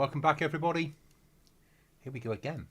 Welcome back, everybody. Here we go again.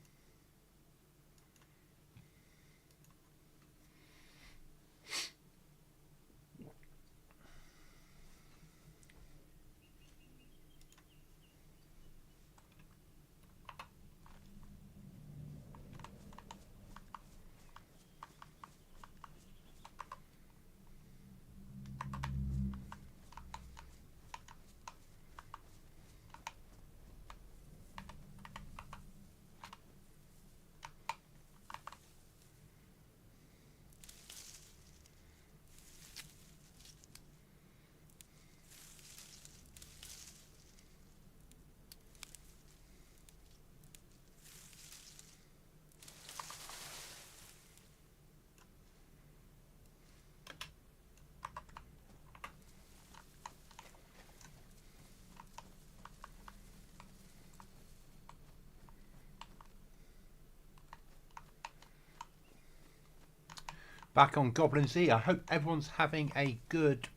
Back on Goblin DayZ. I hope everyone's having a good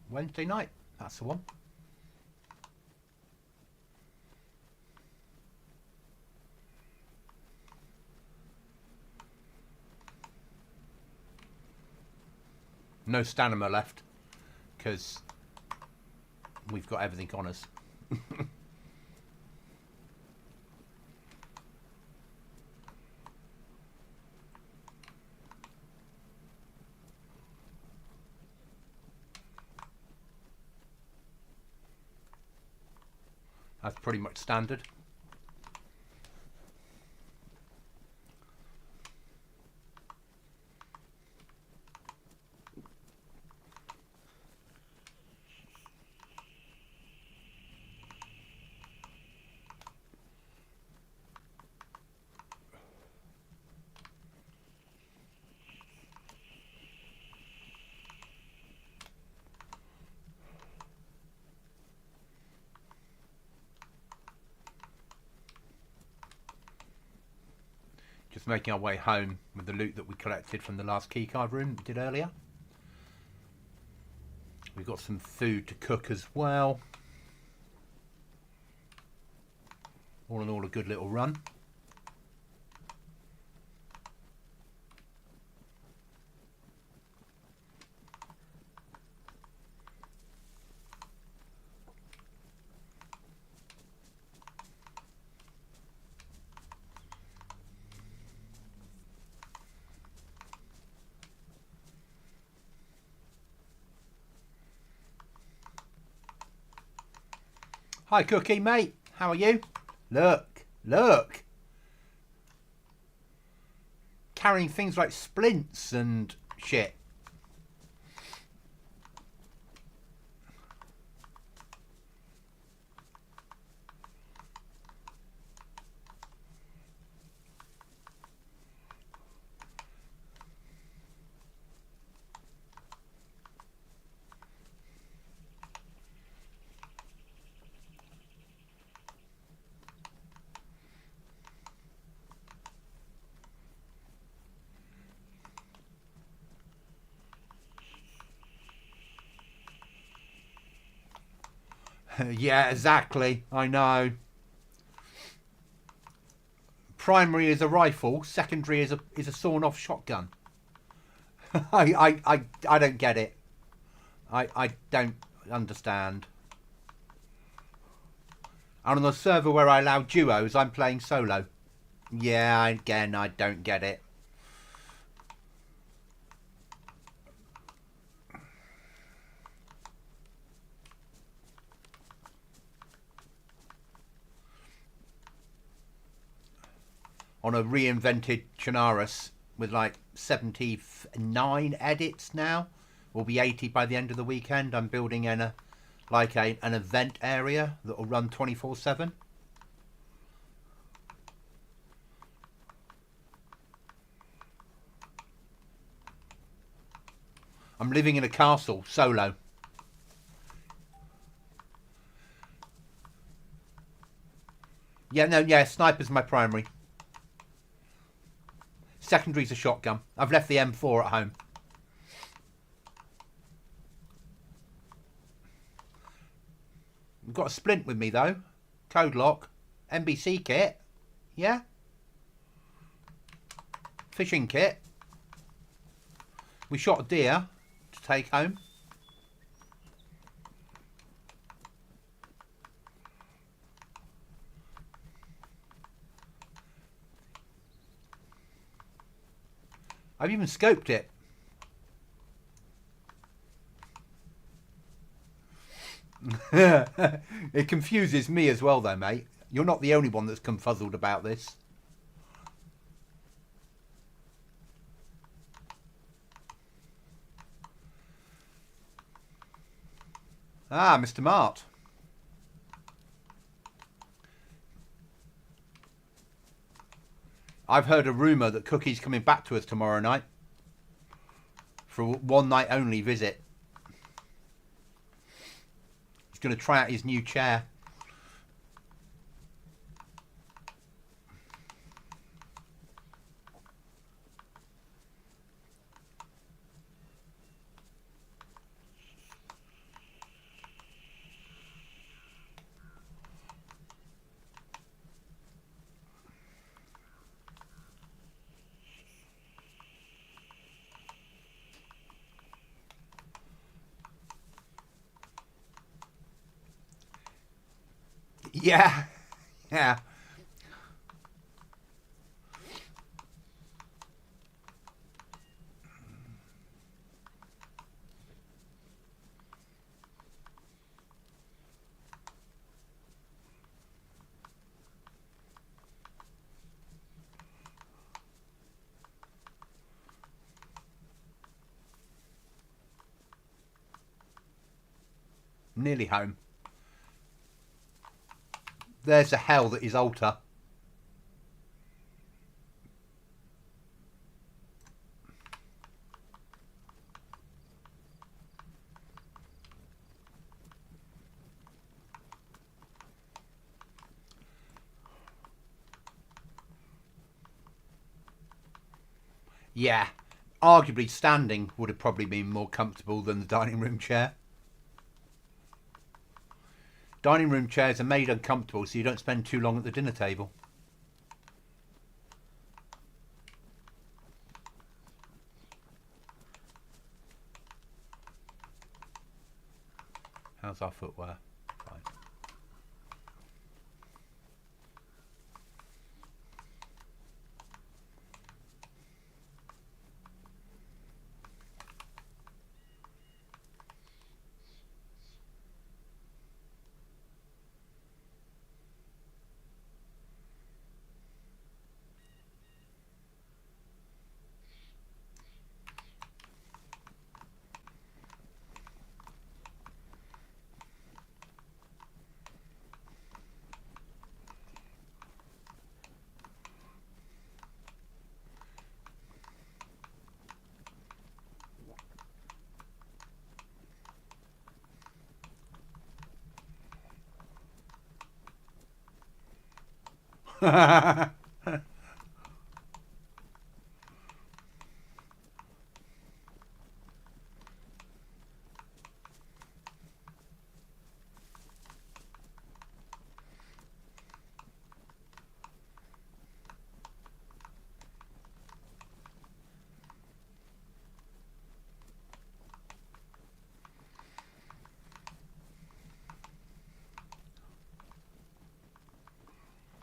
Wednesday night. That's the one. No stamina left because we've got everything on us. That's pretty much standard. Just making our way home with the loot that we collected from the last keycard room we did earlier. We've got some food to cook as well. All in all, a good little run. Hi, Cookie, mate. How are you? Look, look. Carrying things like splints and shit. Yeah, exactly. I know. Primary is a rifle. Secondary is a sawn-off shotgun. I don't get it. I don't understand. And on the server where I allow duos, I'm playing solo. Yeah, again, I don't get it. On a reinvented Chernarus with like 79 edits now. Will be 80 by the end of the weekend. I'm building an event area that will run 24/7. I'm living in a castle solo. Yeah, sniper's my primary. Secondary's a shotgun. I've left the M4 at home. I've got a splint with me though. Code lock. NBC kit. Yeah. Fishing kit. We shot a deer to take home. I've even scoped it. It confuses me as well though, mate. You're not the only one that's confuzzled about this. Ah, Mr. Mart. I've heard a rumour that Cookie's coming back to us tomorrow night for a one night only visit. He's going to try out his new chair. Yeah, yeah. Nearly home. There's the hell that is Alta. Yeah, arguably standing would have probably been more comfortable than the dining room chair. Dining room chairs are made uncomfortable so you don't spend too long at the dinner table. How's our footwear? Fine.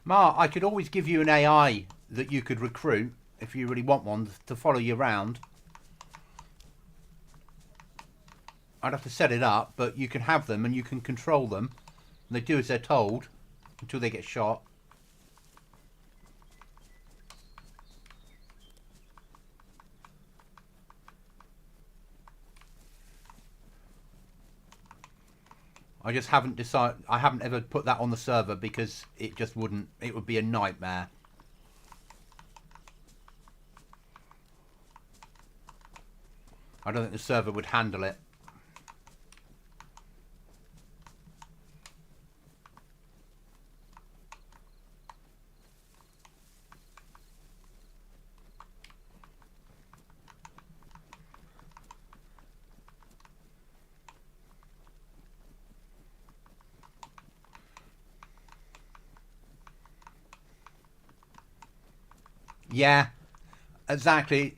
Mark, I could always give you an AI that you could recruit if you really want one to follow you around. I'd have to set it up, but you can have them and you can control them. And they do as they're told until they get shot. I just haven't decided. I haven't ever put that on the server because it just wouldn't. It would be a nightmare. I don't think the server would handle it. Yeah, exactly.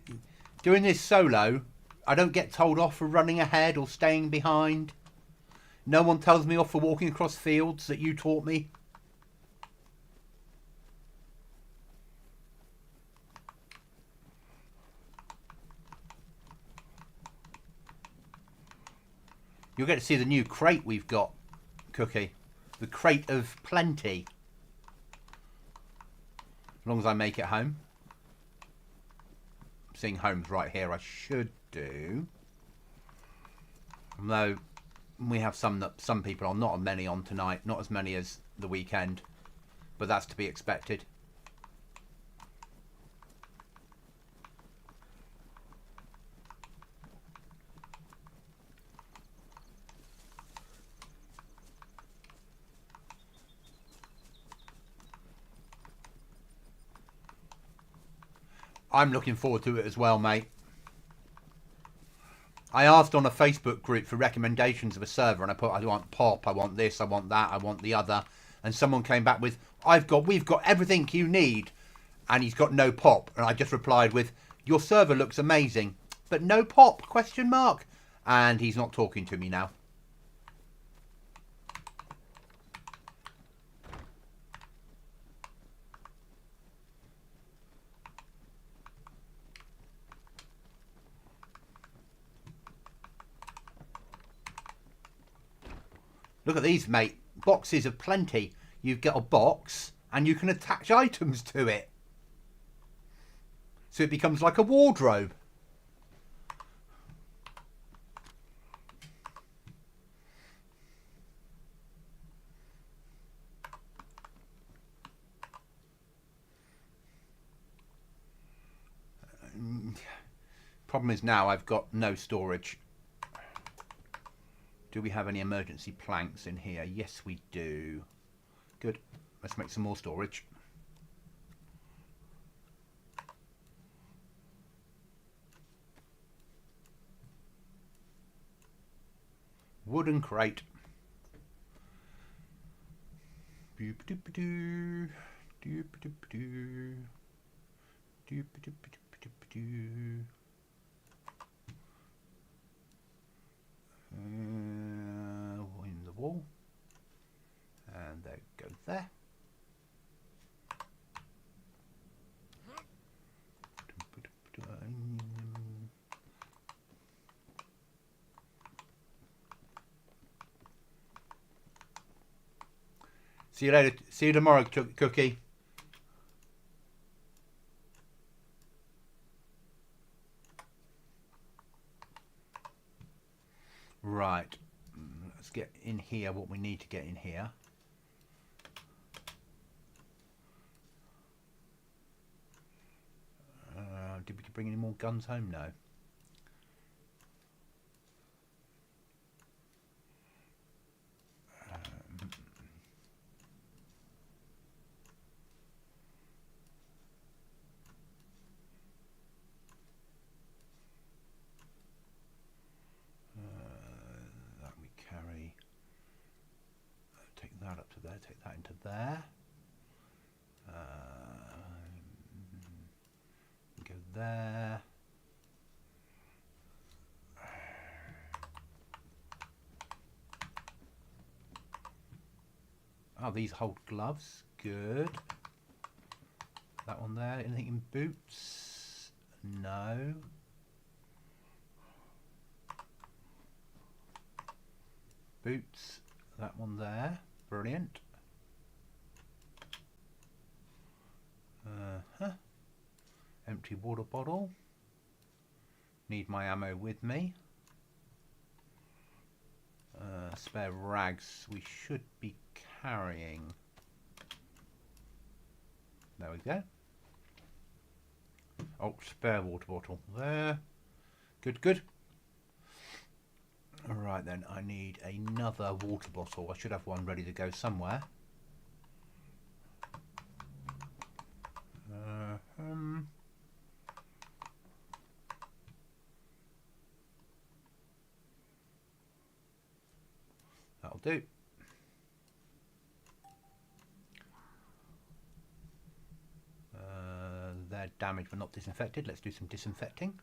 Doing this solo, I don't get told off for running ahead or staying behind. No one tells me off for walking across fields that you taught me. You'll get to see the new crate we've got, Cookie. The crate of plenty. As long as I make it home. Seeing homes right here, I should do. Although we have some that some people are, not many on tonight, not as many as the weekend, but that's to be expected. I'm looking forward to it as well, mate. I asked on a Facebook group for recommendations of a server, and I put, I want pop, I want this, I want that, I want the other, and someone came back with, we've got everything you need, and he's got no pop. And I just replied with, your server looks amazing, but no pop, question mark. And he's not talking to me now. Look at these, mate. Boxes of plenty. You've got a box and you can attach items to it. So it becomes like a wardrobe. Problem is now I've got no storage. Do we have any emergency planks in here? Yes, we do. Good. Let's make some more storage. Wooden crate. Doop-a-doop-a-doo. Doop-a-doop-a-doo. Doop-a-doop-a-doop-a-doo. In the wall, and they go there. See you later. See you tomorrow, Cookie. Right, let's get in here what we need to get in here. Did we bring any more guns home? No. That up to there, take that into there. Go there. Oh, these hold gloves. Good. That one there. Anything in boots? No. Boots. That one there. Brilliant. Empty water bottle. Need my ammo with me. Spare rags we should be carrying. There we go. Oh, spare water bottle there. Good, good. Alright then, I need another water bottle. I should have one ready to go somewhere. That'll do. They're damaged but not disinfected. Let's do some disinfecting.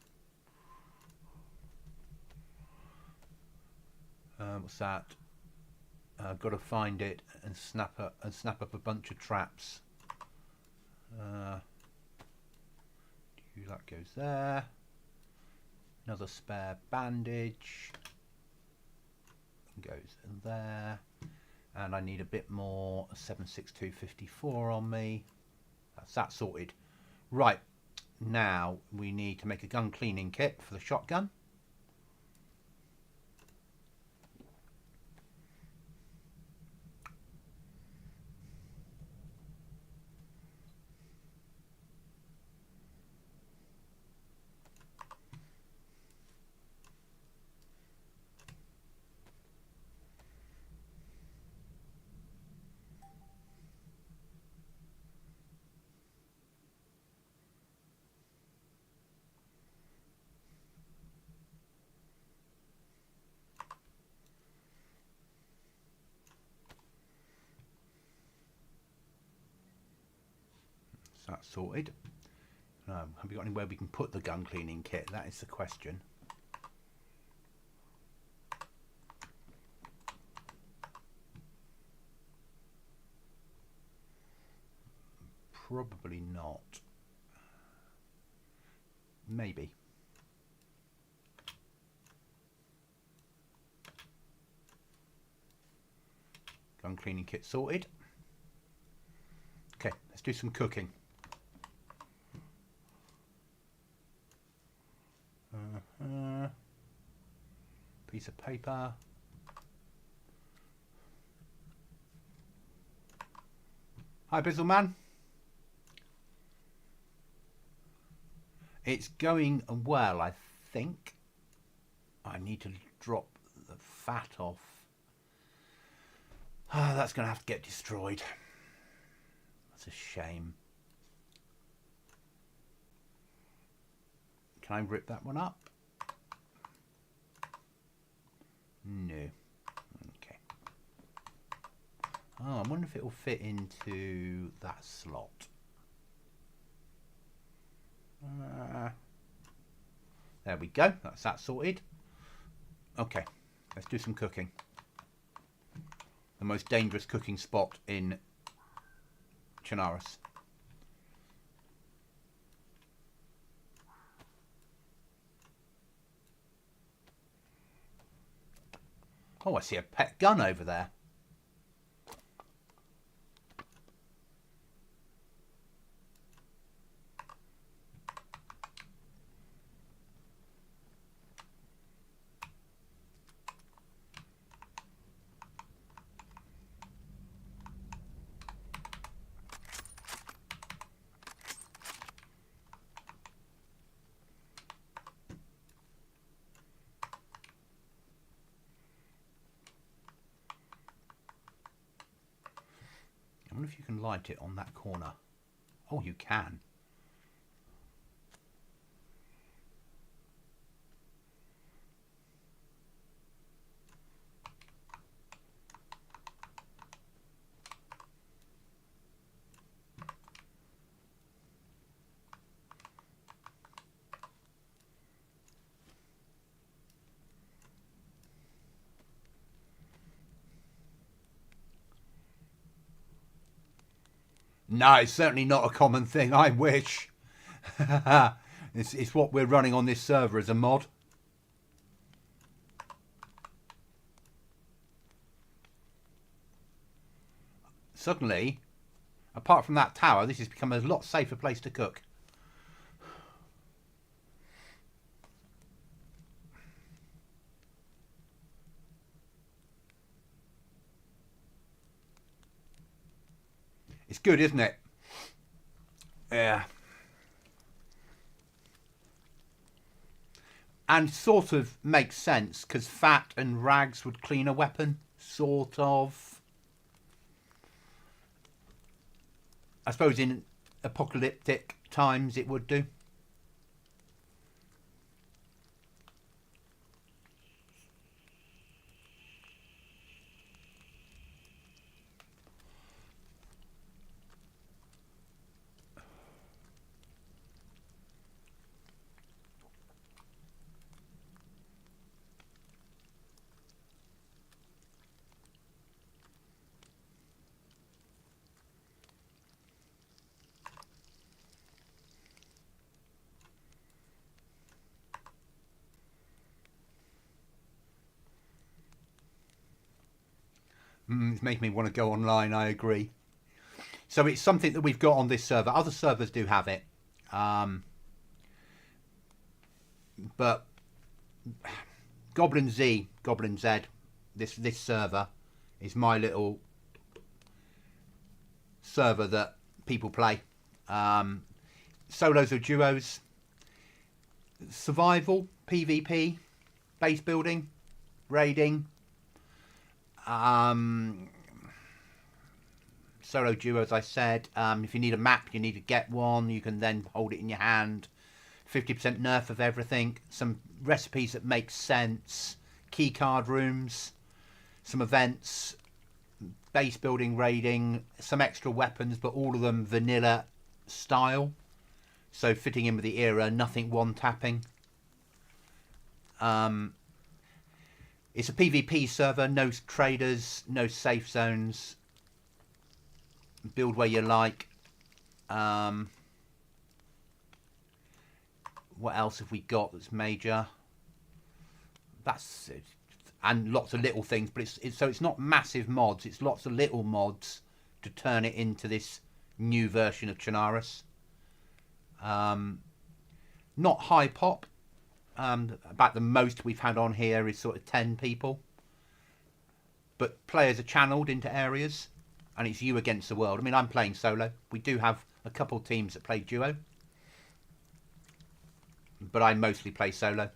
What's that? Got to find it and snap up a bunch of traps. That goes there. Another spare bandage goes in there, and I need a bit more 76254 on me. That's that sorted. Right, now we need to make a gun cleaning kit for the shotgun. That's sorted. Have we got anywhere we can put the gun cleaning kit? That is the question. Probably not. Maybe. Gun cleaning kit sorted. Okay, let's do some cooking. Piece of paper. Hi, Bizzleman. It's going well, I think. I need to drop the fat off. Oh, that's going to have to get destroyed. That's a shame. Can I rip that one up? No. Okay. Oh, I wonder if it will fit into that slot. There we go. That's that sorted. Okay, let's do some cooking. The most dangerous cooking spot in Chernarus. Oh, I see a pet gun over there. I wonder if you can light it on that corner. Oh, you can. No, it's certainly not a common thing. I wish. It's what we're running on this server as a mod. Suddenly, apart from that tower, this has become a lot safer place to cook. It's good, isn't it? Yeah. And sort of makes sense, because fat and rags would clean a weapon. Sort of. I suppose in apocalyptic times it would do. It's making me want to go online, I agree. So it's something that we've got on this server. Other servers do have it. But Goblin Z, this server is my little server that people play. Solos or duos, survival, PvP, base building, raiding, solo duo, as I said. If you need a map, you need to get one. You can then hold it in your hand. 50% nerf of everything. Some recipes that make sense. Keycard rooms. Some events. Base building, raiding. Some extra weapons, but all of them vanilla style. So fitting in with the era. Nothing one-tapping. It's a PvP server. No traders. No safe zones. Build where you like. What else have we got that's major? That's it. And lots of little things, but so it's not massive mods. It's lots of little mods to turn it into this new version of Chernarus. Not high pop. About the most we've had on here is sort of 10 people. But players are channeled into areas. And it's you against the world. I mean, I'm playing solo. We do have a couple of teams that play duo. But I mostly play solo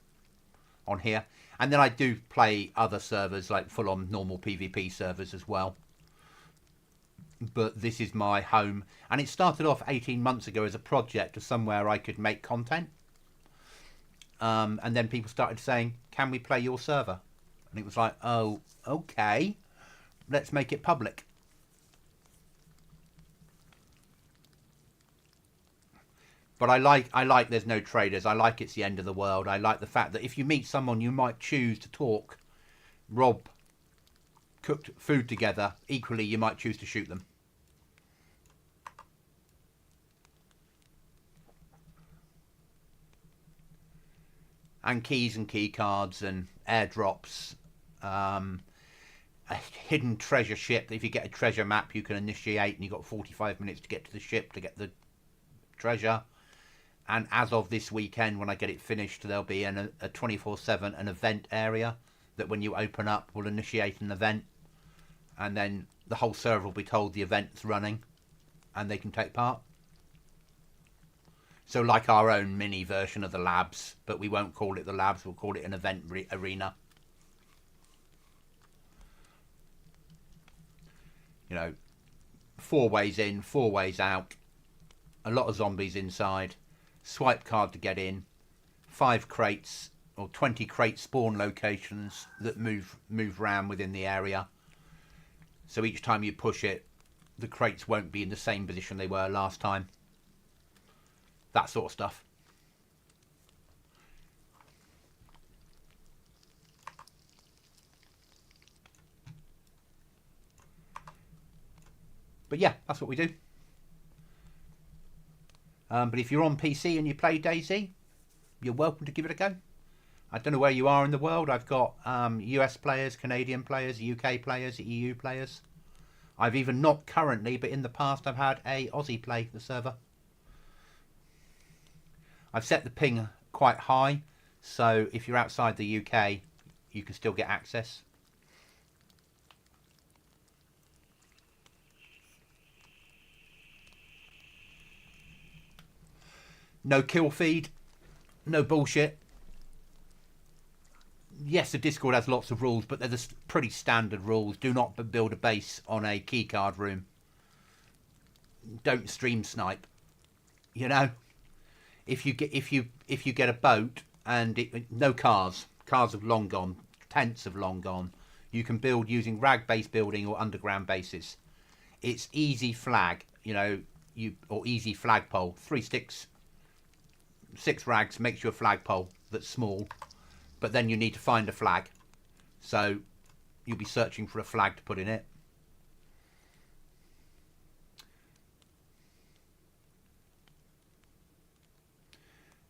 on here. And then I do play other servers, like full-on normal PvP servers as well. But this is my home. And it started off 18 months ago as a project of somewhere I could make content. And then people started saying, can we play your server? And it was like, oh, okay. Let's make it public. But I like there's no traders. I like it's the end of the world. I like the fact that if you meet someone, you might choose to talk, rob, cooked food together. Equally, you might choose to shoot them. And keys and key cards and airdrops. A hidden treasure ship. If you get a treasure map, you can initiate, and you've got 45 minutes to get to the ship to get the treasure. And as of this weekend, when I get it finished, there'll be a 24/7 an event area that when you open up will initiate an event. And then the whole server will be told the event's running and they can take part. So like our own mini version of the labs, but we won't call it the labs, we'll call it an event arena. You know, 4 ways in, 4 ways out. A lot of zombies inside. Swipe card to get in. 5 crates or 20 crate spawn locations that move around within the area. So each time you push it, the crates won't be in the same position they were last time. That sort of stuff. But yeah, that's what we do. But if you're on PC and you play DayZ, you're welcome to give it a go. I don't know where you are in the world. I've got US players, Canadian players, UK players, EU players. I've even not currently, but in the past I've had a Aussie play the server. I've set the ping quite high, so if you're outside the UK, you can still get access. No kill feed, no bullshit. Yes, the Discord has lots of rules, but they're the pretty standard rules. Do not build a base on a keycard room. Don't stream snipe. You know, if you get a boat and no cars have long gone, tents have long gone. You can build using rag base building or underground bases. It's easy flag, you know, or easy flagpole. 3 sticks. 6 rags makes you a flagpole that's small, but then you need to find a flag, so you'll be searching for a flag to put in it.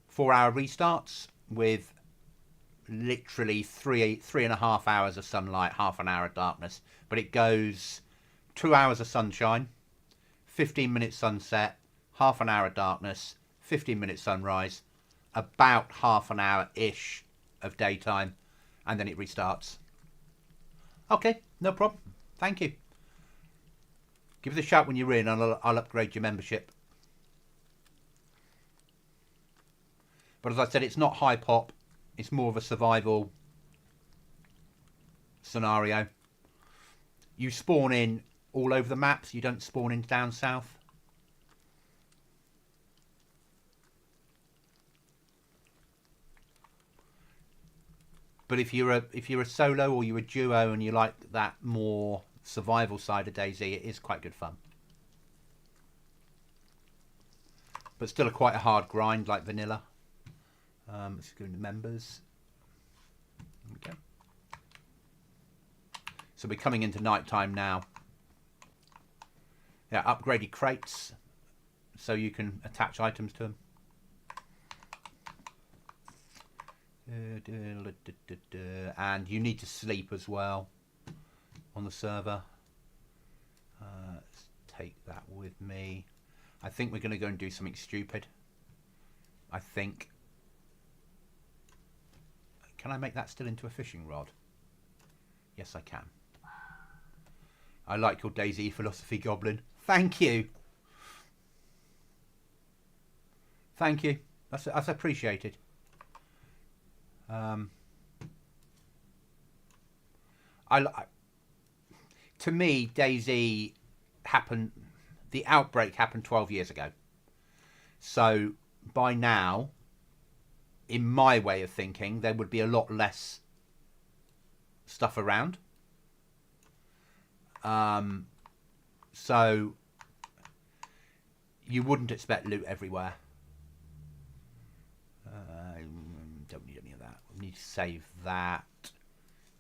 Four-hour restarts with literally three and a half hours of sunlight, half an hour of darkness. But it goes 2 hours of sunshine, 15-minute sunset, half an hour of darkness, 15-minute sunrise, about half an hour-ish of daytime, and then it restarts. Okay, no problem. Thank you. Give us a shout when you're in, and I'll upgrade your membership. But as I said, it's not high pop. It's more of a survival scenario. You spawn in all over the maps. You don't spawn in down south. But if you're a solo or you're a duo and you like that more survival side of DayZ, it is quite good fun. But still quite a hard grind like vanilla. Let's go into members. Okay. So we're coming into night time now. Yeah, upgraded crates so you can attach items to them. And you need to sleep as well on the server. Let's take that with me. I think we're going to go and do something stupid. I think. Can I make that still into a fishing rod? Yes, I can. I like your DayZ philosophy, Goblin. Thank you. Thank you. That's appreciated. To me, DayZ happened. The outbreak happened 12 years ago. So by now, in my way of thinking, there would be a lot less stuff around. So you wouldn't expect loot everywhere. Don't need any of that. We need to save that.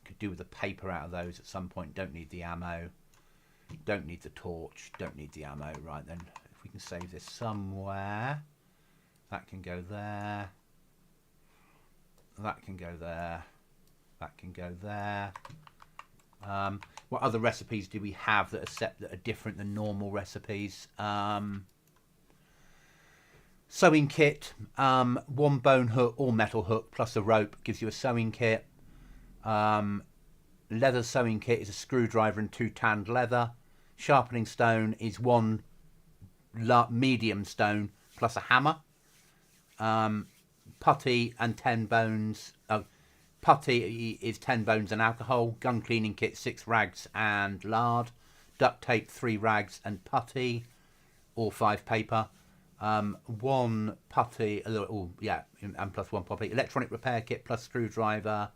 Could do with the paper out of those at some point. Don't need the ammo. Don't need the torch. Don't need the ammo. Right then, if we can save this somewhere, that can go there. That can go there. That can go there. What other recipes do we have that are different than normal recipes? Sewing kit, one bone hook or metal hook plus a rope gives you a sewing kit. Leather sewing kit is a screwdriver and 2 tanned leather. Sharpening stone is 1 medium stone plus a hammer. Putty and 10 bones. Putty is 10 bones and alcohol. Gun cleaning kit 6 rags and lard. Duct tape 3 rags and putty, or 5 paper. 1 putty, and plus 1 putty. Electronic repair kit plus screwdriver.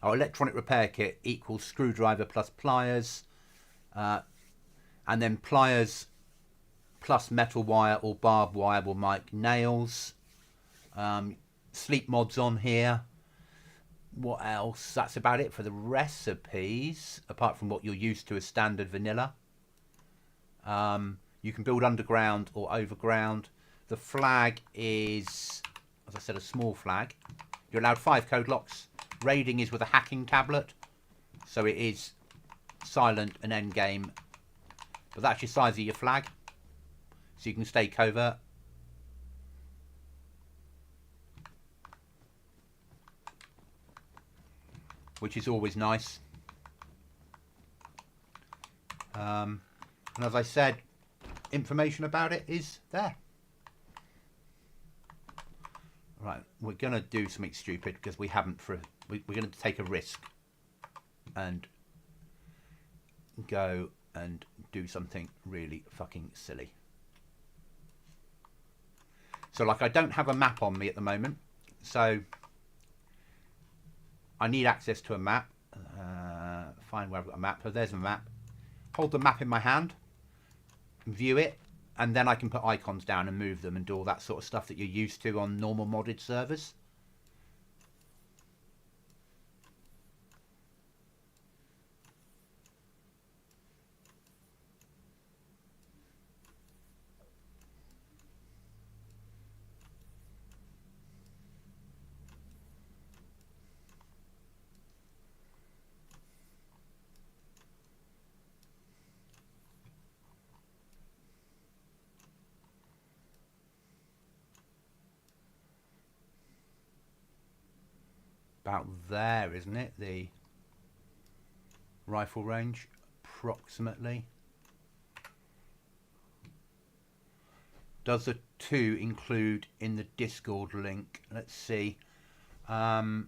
Electronic repair kit equals screwdriver plus pliers, and then pliers plus metal wire or barbed wire will make nails. Sleep mods on here. What else? That's about it for the recipes, apart from what you're used to as standard vanilla. You can build underground or overground. The flag is, as I said, a small flag. You're allowed 5 code locks. Raiding is with a hacking tablet, so it is silent and end game. But that's your size of your flag, so you can stay covert. Which is always nice. And as I said, information about it is there. Right, we're going to do something stupid because we haven't we're going to take a risk and go and do something really fucking silly. So like, I don't have a map on me at the moment, so I need access to a map. Find where I've got a map. So there's a map. Hold the map in my hand, view it, and then I can put icons down and move them and do all that sort of stuff that you're used to on normal modded servers. about there, isn't it? The rifle range, approximately. Does the 2 include in the Discord link? Let's see. No,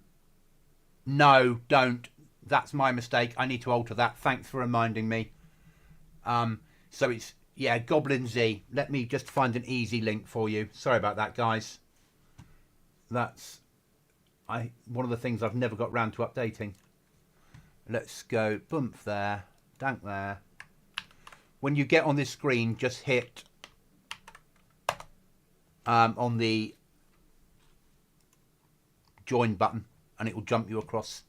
don't. That's my mistake. I need to alter that. Thanks for reminding me. So it's, yeah, Goblin Z. Let me just find an easy link for you. Sorry about that, guys. That's one of the things I've never got round to updating. Let's go bump there, dank there. When you get on this screen, just hit on the join button and it will jump you across.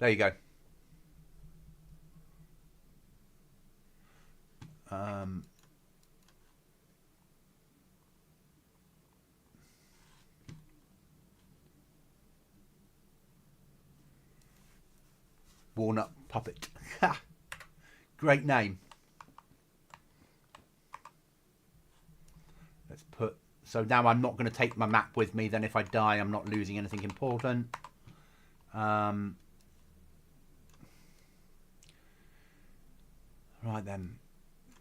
There you go. Walnut Puppet. Great name. Let's put... So now I'm not going to take my map with me. Then if I die, I'm not losing anything important. Right then.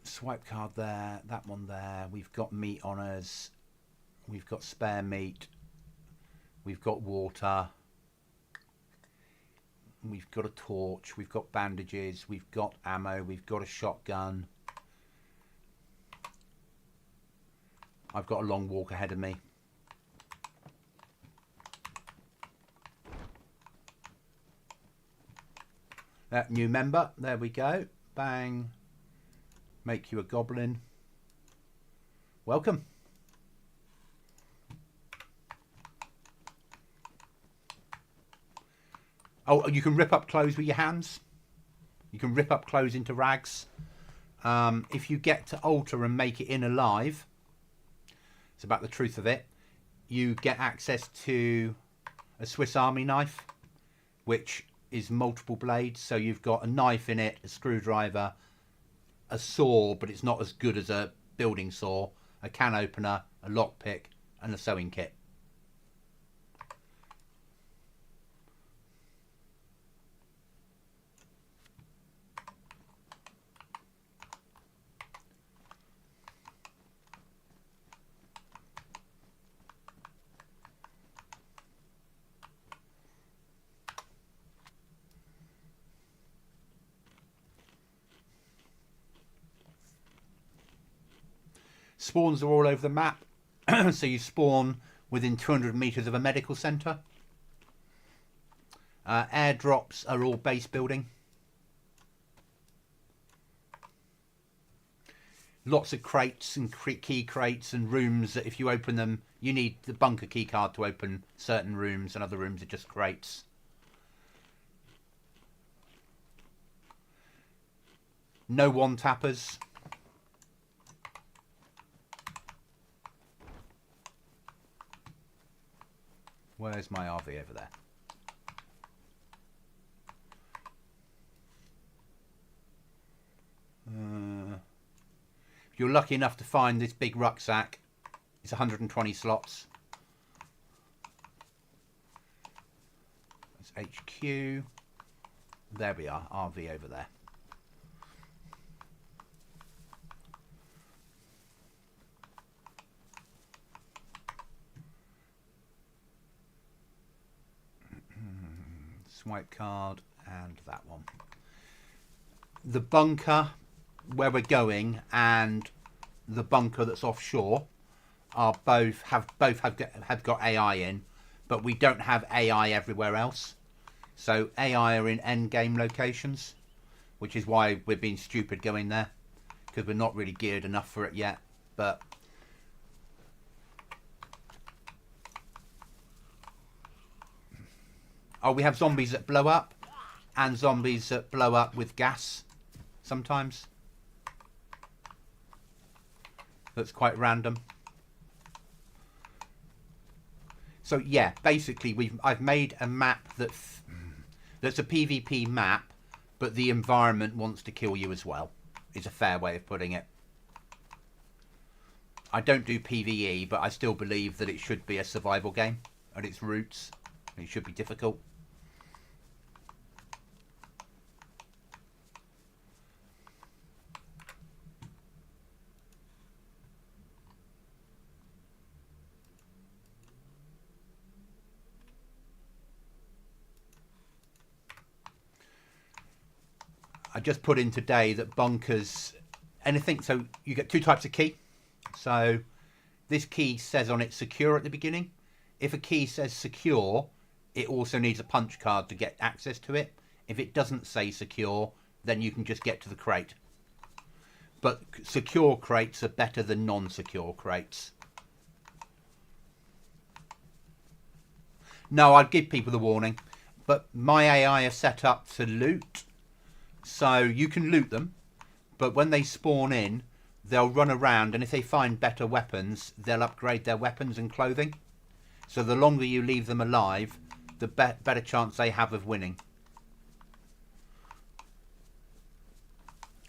Swipe card there. That one there. We've got meat on us. We've got spare meat. We've got water. We've got a torch, we've got bandages, we've got ammo, we've got a shotgun. I've got a long walk ahead of me. That new member, there we go. Bang. Make you a goblin. Welcome. Oh, you can rip up clothes with your hands. You can rip up clothes into rags. If you get to alter and make it in alive, it's about the truth of it, you get access to a Swiss Army knife, which is multiple blades. So you've got a knife in it, a screwdriver, a saw, but it's not as good as a building saw, a can opener, a lockpick, and a sewing kit. Spawns are all over the map. So you spawn within 200 meters of a medical center. Airdrops are all base building. Lots of crates and key crates and rooms that if you open them, you need the bunker key card to open certain rooms, and other rooms are just crates. No one-tappers. Where's my RV over there? If you're lucky enough to find this big rucksack, it's 120 slots. That's HQ. There we are, RV over there. Swipe card and that one. The bunker where we're going and the bunker that's offshore are have got AI in, but we don't have AI everywhere else. So AI are in end game locations, which is why we're being stupid going there, because we're not really geared enough for it yet. But oh, we have zombies that blow up and zombies that blow up with gas sometimes. That's quite random. So yeah, basically I've made a map that's a PvP map, but the environment wants to kill you as well. Is a fair way of putting it. I don't do PvE, but I still believe that it should be a survival game at its roots. It should be difficult. I just put in today that bunkers, anything, so you get 2 types of key. So this key says on it secure at the beginning. If a key says secure, it also needs a punch card to get access to it. If it doesn't say secure, then you can just get to the crate. But secure crates are better than non-secure crates. No, I'd give people the warning. But my AI are set up to loot. So you can loot them. But when they spawn in, they'll run around. And if they find better weapons, they'll upgrade their weapons and clothing. So the longer you leave them alive, the better chance they have of winning.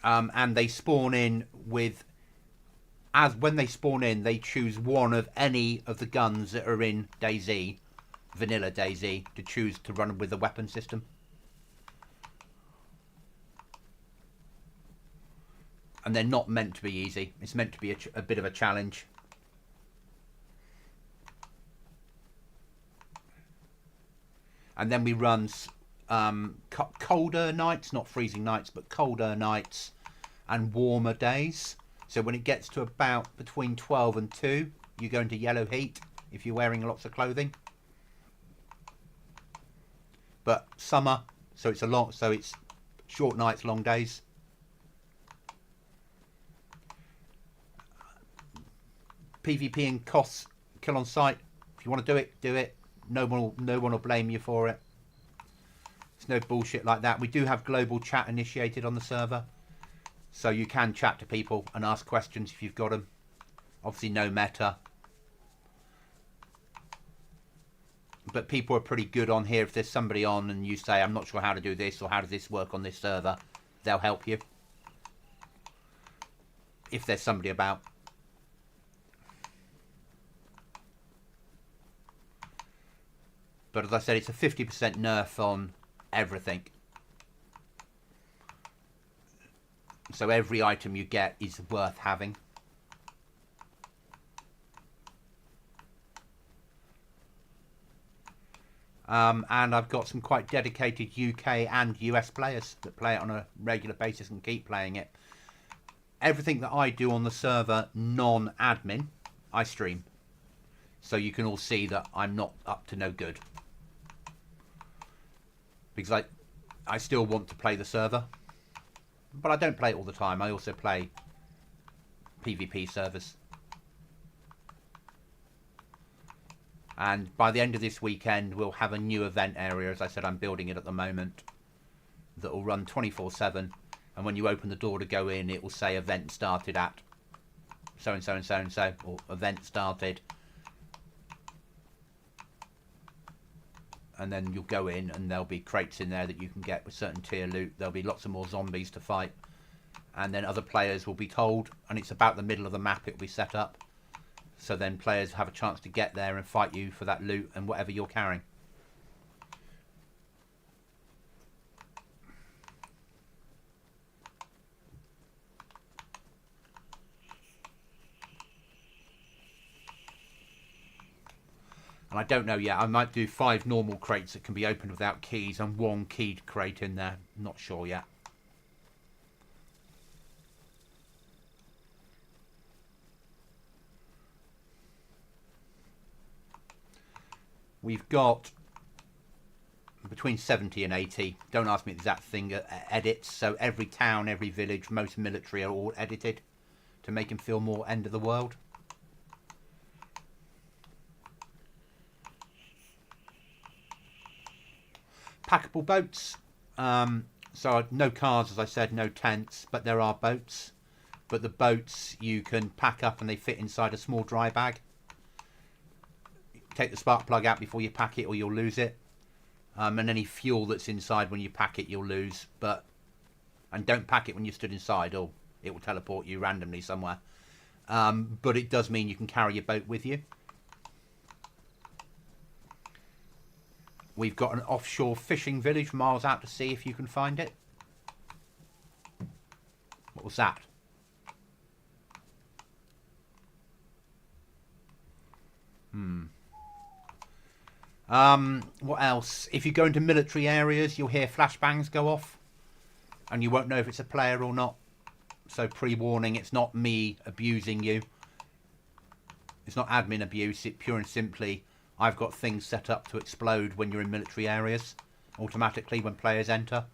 And they spawn in with... when they spawn in, they choose one of any of the guns that are in DayZ, vanilla DayZ, to choose to run with the weapon system. And they're not meant to be easy. It's meant to be a bit of a challenge. And then we run colder nights, not freezing nights, but colder nights and warmer days. So when it gets to about between 12 and 2, you go into yellow heat if you're wearing lots of clothing. But summer, so it's short nights, long days. PvP and costs, kill on sight. If you want to do it, do it. No one will blame you for it. There's no bullshit like that. We do have global chat initiated on the server, so you can chat to people and ask questions if you've got them. Obviously no meta, but people are pretty good on here. If there's somebody on and you say, I'm not sure how to do this or how does this work on this server, they'll help you if there's somebody about. But as I said, it's a 50% nerf on everything. So every item you get is worth having. And I've got some quite dedicated UK and US players that play it on a regular basis and keep playing it. Everything that I do on the server, non-admin, I stream. So you can all see that I'm not up to no good. Because I still want to play the server. But I don't play it all the time. I also play PvP servers. And by the end of this weekend, we'll have a new event area. As I said, I'm building it at the moment. That will run 24/7. And when you open the door to go in, it will say event started at so-and-so and so-and-so. Or event started. And then you'll go in and there'll be crates in there that you can get with certain tier loot. There'll be lots of more zombies to fight. And then other players will be told, and it's about the middle of the map it'll be set up. So then players have a chance to get there and fight you for that loot and whatever you're carrying. And I don't know yet. I might do 5 normal crates that can be opened without keys and 1 keyed crate in there. Not sure yet. We've got between 70 and 80. Don't ask me the exact thing. Edits. So every town, every village, most military are all edited to make them feel more end of the world. Packable boats. So no cars, as I said, no tents, but there are boats. But the boats you can pack up and they fit inside a small dry bag. Take the spark plug out before you pack it or you'll lose it. And any fuel that's inside when you pack it you'll lose. And don't pack it when you stood inside or it will teleport you randomly somewhere. but it does mean you can carry your boat with you. We've got an offshore fishing village miles out to sea if you can find it. What was that? What else? If you go into military areas, you'll hear flashbangs go off, and you won't know if it's a player or not. So pre-warning, it's not me abusing you. It's not admin abuse. It's pure and simply, I've got things set up to explode when you're in military areas, automatically when players enter,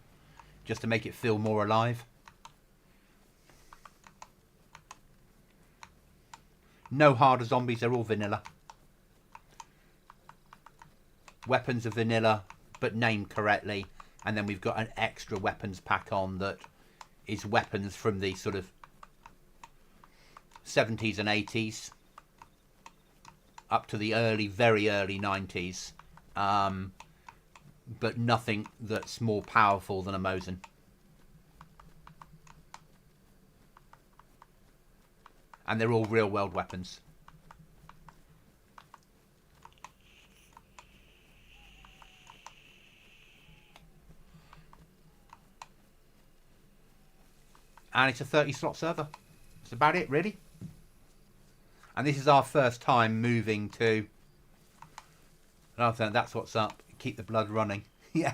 just to make it feel more alive. No harder zombies, they're all vanilla. Weapons are vanilla, but named correctly. And then we've got an extra weapons pack on that is weapons from the sort of 70s and 80s up to the early, very early 90s. But nothing that's more powerful than a Mosin. And they're all real world weapons. And it's a 30-slot server. That's about it, really. And this is our first time moving to... Oh, that's what's up. Keep the blood running. Yeah.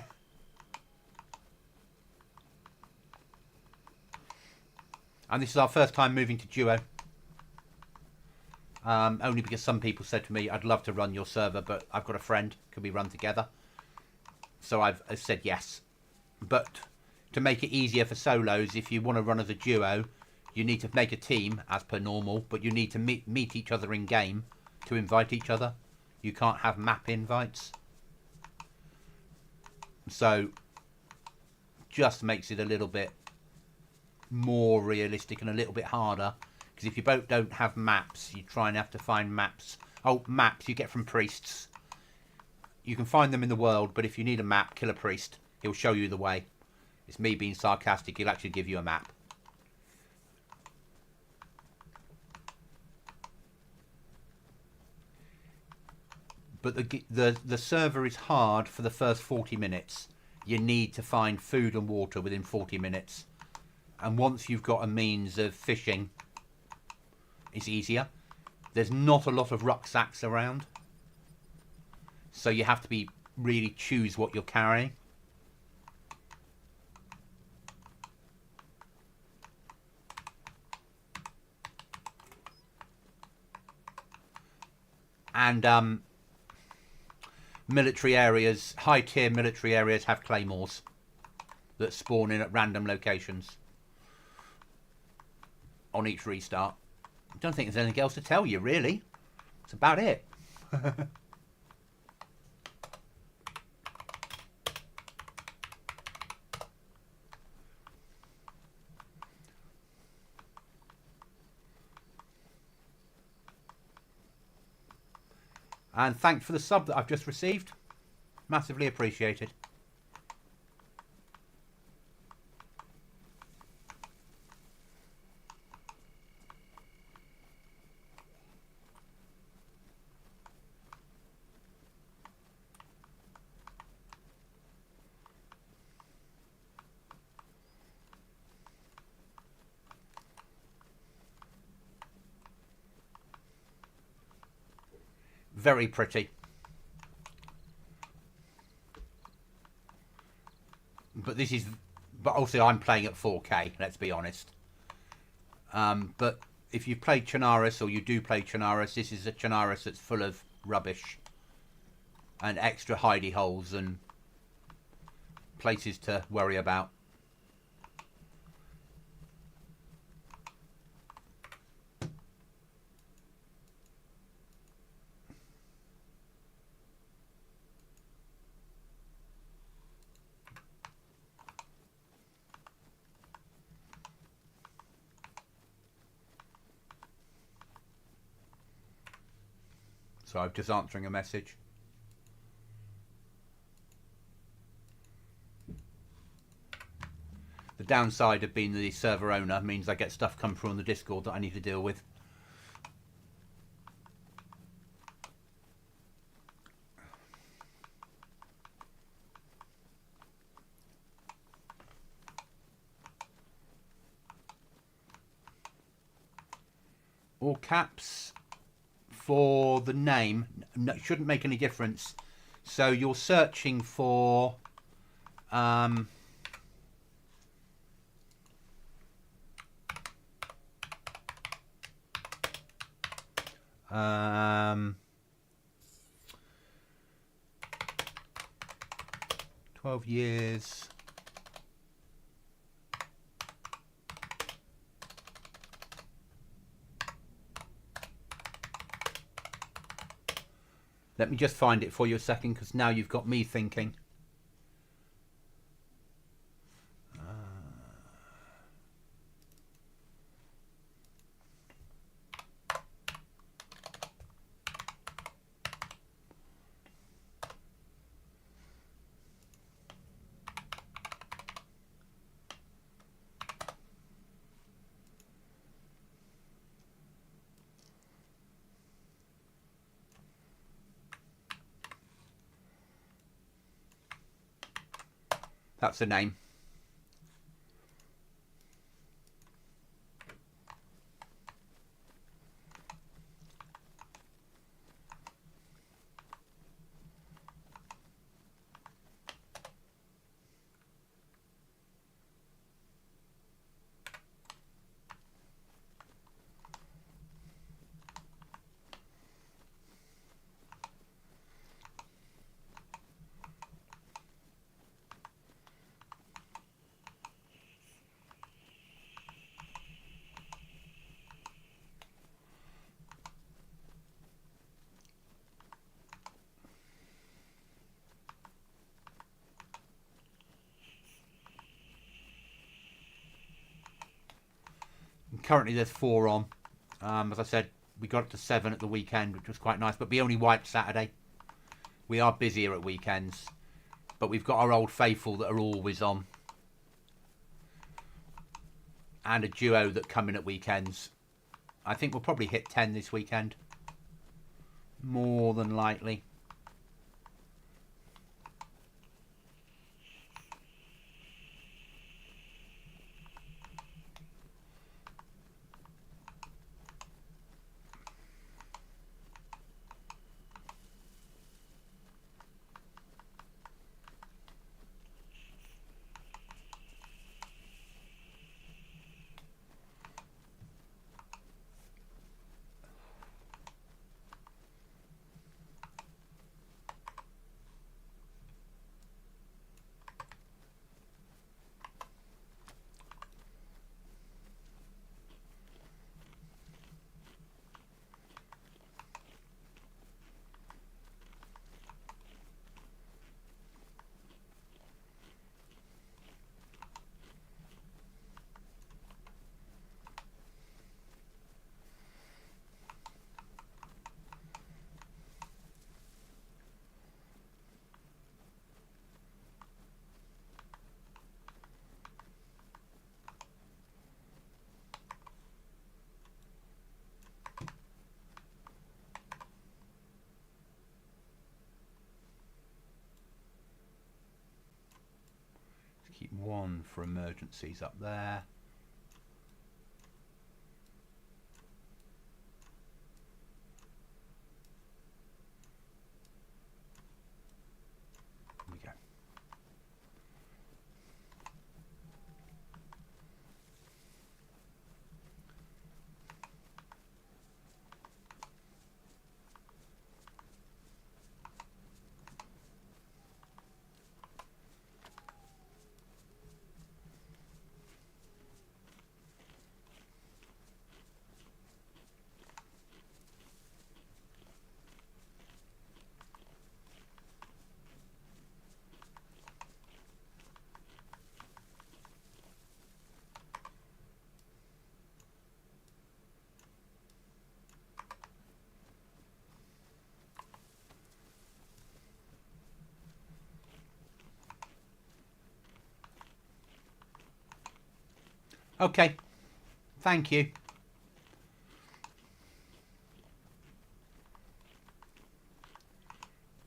And this is our first time moving to duo. Only because some people said to me, I'd love to run your server, but I've got a friend. Could we run together? So I've said yes. But... to make it easier for solos, if you want to run as a duo, you need to make a team, as per normal, but you need to meet each other in game to invite each other. You can't have map invites. So, just makes it a little bit more realistic and a little bit harder. Because if you both don't have maps, you try and have to find maps. Oh, maps you get from priests. You can find them in the world, but if you need a map, kill a priest. He'll show you the way. It's me being sarcastic. He'll actually give you a map. But the server is hard for the first 40 minutes. You need to find food and water within 40 minutes. And once you've got a means of fishing, it's easier. There's not a lot of rucksacks around. So you have to really choose what you're carrying. And military areas, high-tier military areas have claymores that spawn in at random locations on each restart. I don't think there's anything else to tell you, really. That's about it. And thanks for the sub that I've just received. Massively appreciated. Very pretty. But also I'm playing at 4K, let's be honest. But if you've played Chernarus, or you do play Chernarus, this is a Chernarus that's full of rubbish and extra hidey holes and places to worry about. So I'm just answering a message. The downside of being the server owner means I get stuff come through on the Discord that I need to deal with. all caps for the name. No, shouldn't make any difference. So you're searching for um, 12 years. Let me just find it for you a second, because now you've got me thinking. That's the name. Currently there's 4 on. As I said, we got up to 7 at the weekend, which was quite nice, but we only wiped Saturday. We are busier at weekends, but we've got our old faithful that are always on, and a duo that come in at weekends. I think we'll probably hit 10 this weekend, more than likely. Keep 1 for emergencies up there. There we go. Okay, thank you.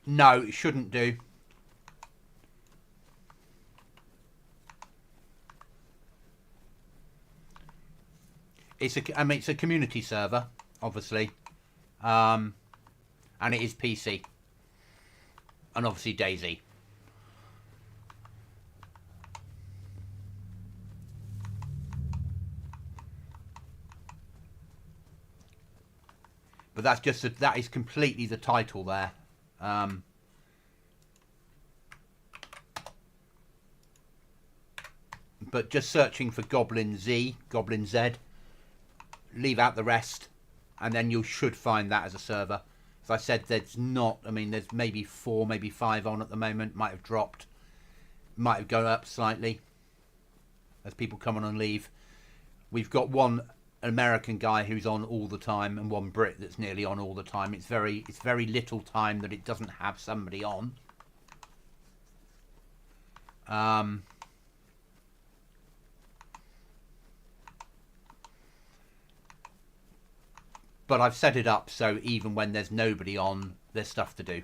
No, it shouldn't do. It's a, I mean, it's a community server, obviously. And it is PC. And obviously DayZ. But that's just that is completely the title there. But just searching for Goblin Z, Goblin Z, leave out the rest, and then you should find that as a server. As I said, there's not, I mean, there's maybe 4, maybe 5 on at the moment, might have dropped, might have gone up slightly as people come on and leave. We've got one American guy who's on all the time and one Brit that's nearly on all the time. It's very little time that it doesn't have somebody on. But I've set it up so even when there's nobody on, there's stuff to do.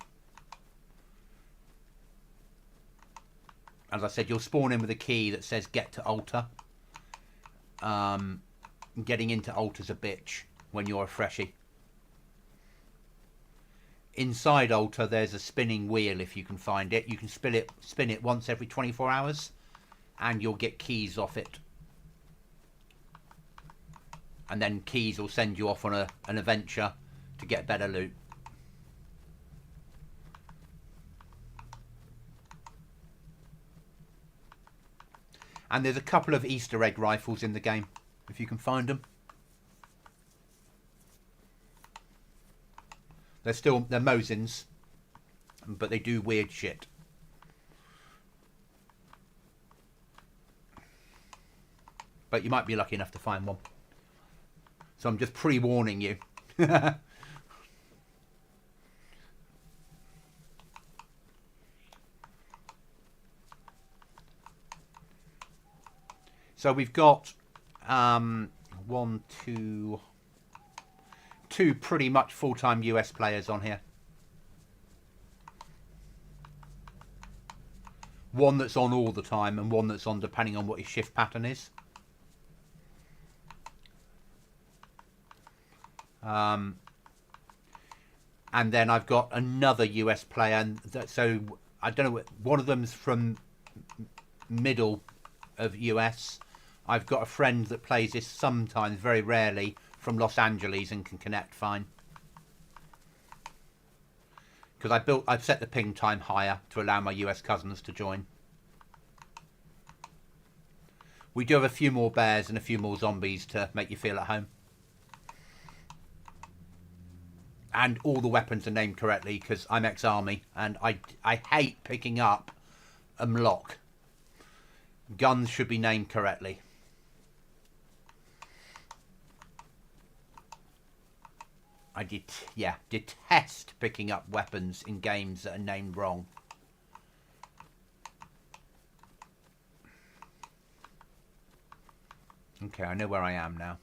As I said, you'll spawn in with a key that says get to altar. Getting into altar's a bitch when you're a freshie. Inside altar, there's a spinning wheel if you can find it. You can spin it once every 24 hours, and you'll get keys off it. And then keys will send you off on an adventure to get better loot. And there's a couple of Easter egg rifles in the game, if you can find them. They're Mosins, but they do weird shit. But you might be lucky enough to find one. So I'm just pre-warning you. So we've got two pretty much full-time US players on here. One that's on all the time and one that's on depending on what his shift pattern is. And then I've got another US player, and so I don't know, one of them's from middle of US. I've got a friend that plays this sometimes, very rarely, from Los Angeles and can connect fine. Because I've set the ping time higher to allow my US cousins to join. We do have a few more bears and a few more zombies to make you feel at home. And all the weapons are named correctly because I'm ex-army and I hate picking up a Mlock. Guns should be named correctly. I detest picking up weapons in games that are named wrong. Okay, I know where I am now.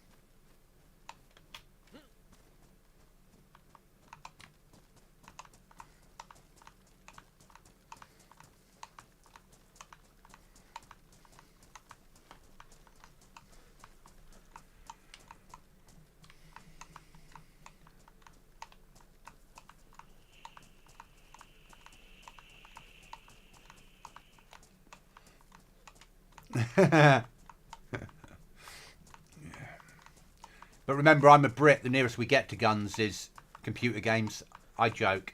But remember, I'm a Brit. The nearest we get to guns is computer games. I joke.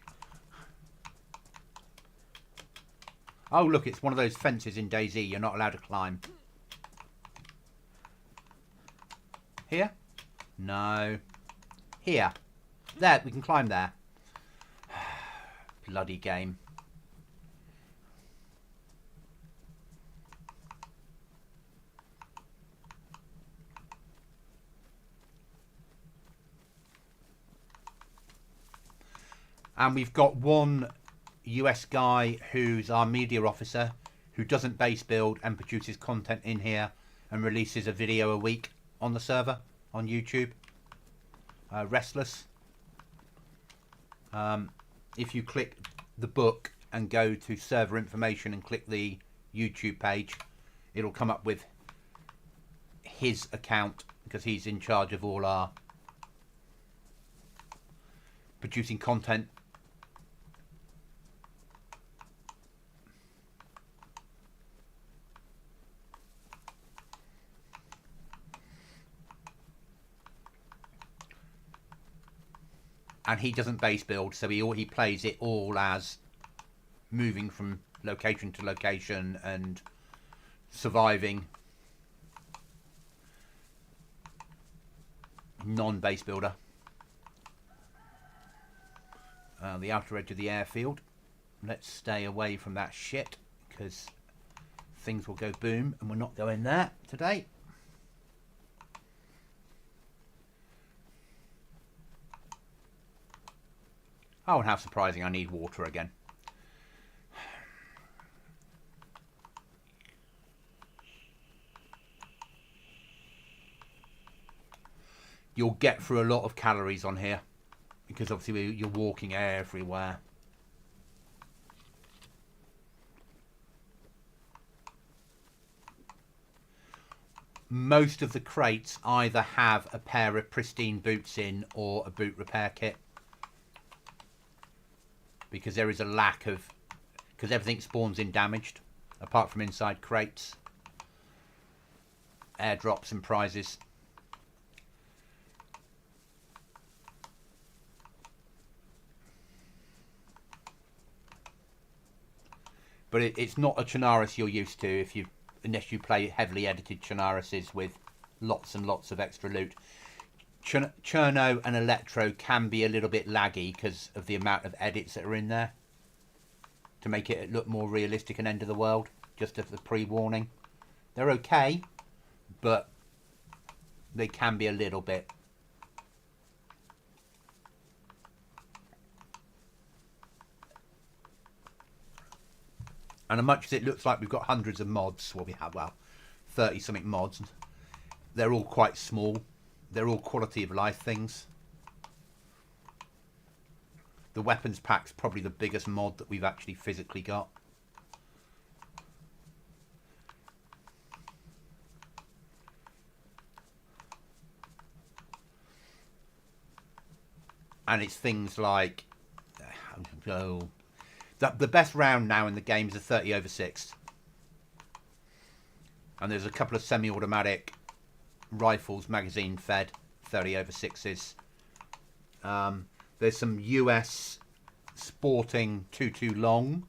Oh, look, it's one of those fences in DayZ you're not allowed to climb. Here? No. Here. There, we can climb there. Bloody game. And we've got one US guy who's our media officer who doesn't base build and produces content in here and releases a video a week on the server on YouTube. Restless. If you click the book and go to server information and click the YouTube page, it'll come up with his account because he's in charge of all our producing content. And he doesn't base build, so he plays it all as moving from location to location and surviving. Non-base builder. The outer edge of the airfield. Let's stay away from that shit, because things will go boom, and we're not going there today. Oh, and how surprising, I need water again. You'll get through a lot of calories on here, because obviously you're walking everywhere. Most of the crates either have a pair of pristine boots in or a boot repair kit. Because there is a lack of... Because everything spawns in damaged, apart from inside crates. Airdrops and prizes. But it's not a Chernarus you're used to unless you play heavily edited Chernarus's with lots and lots of extra loot. Cherno and Electro can be a little bit laggy because of the amount of edits that are in there to make it look more realistic and end of the world, just as a pre-warning. They're okay, but they can be a little bit. And as much as it looks like we've got hundreds of mods, well, we have, 30 something mods, they're all quite small. They're all quality of life things. The weapons pack's probably the biggest mod that we've actually physically got. And it's things like... the best round now in the game is a 30/6. And there's a couple of semi-automatic rifles, magazine fed 30/6s. There's some US sporting 2.2 long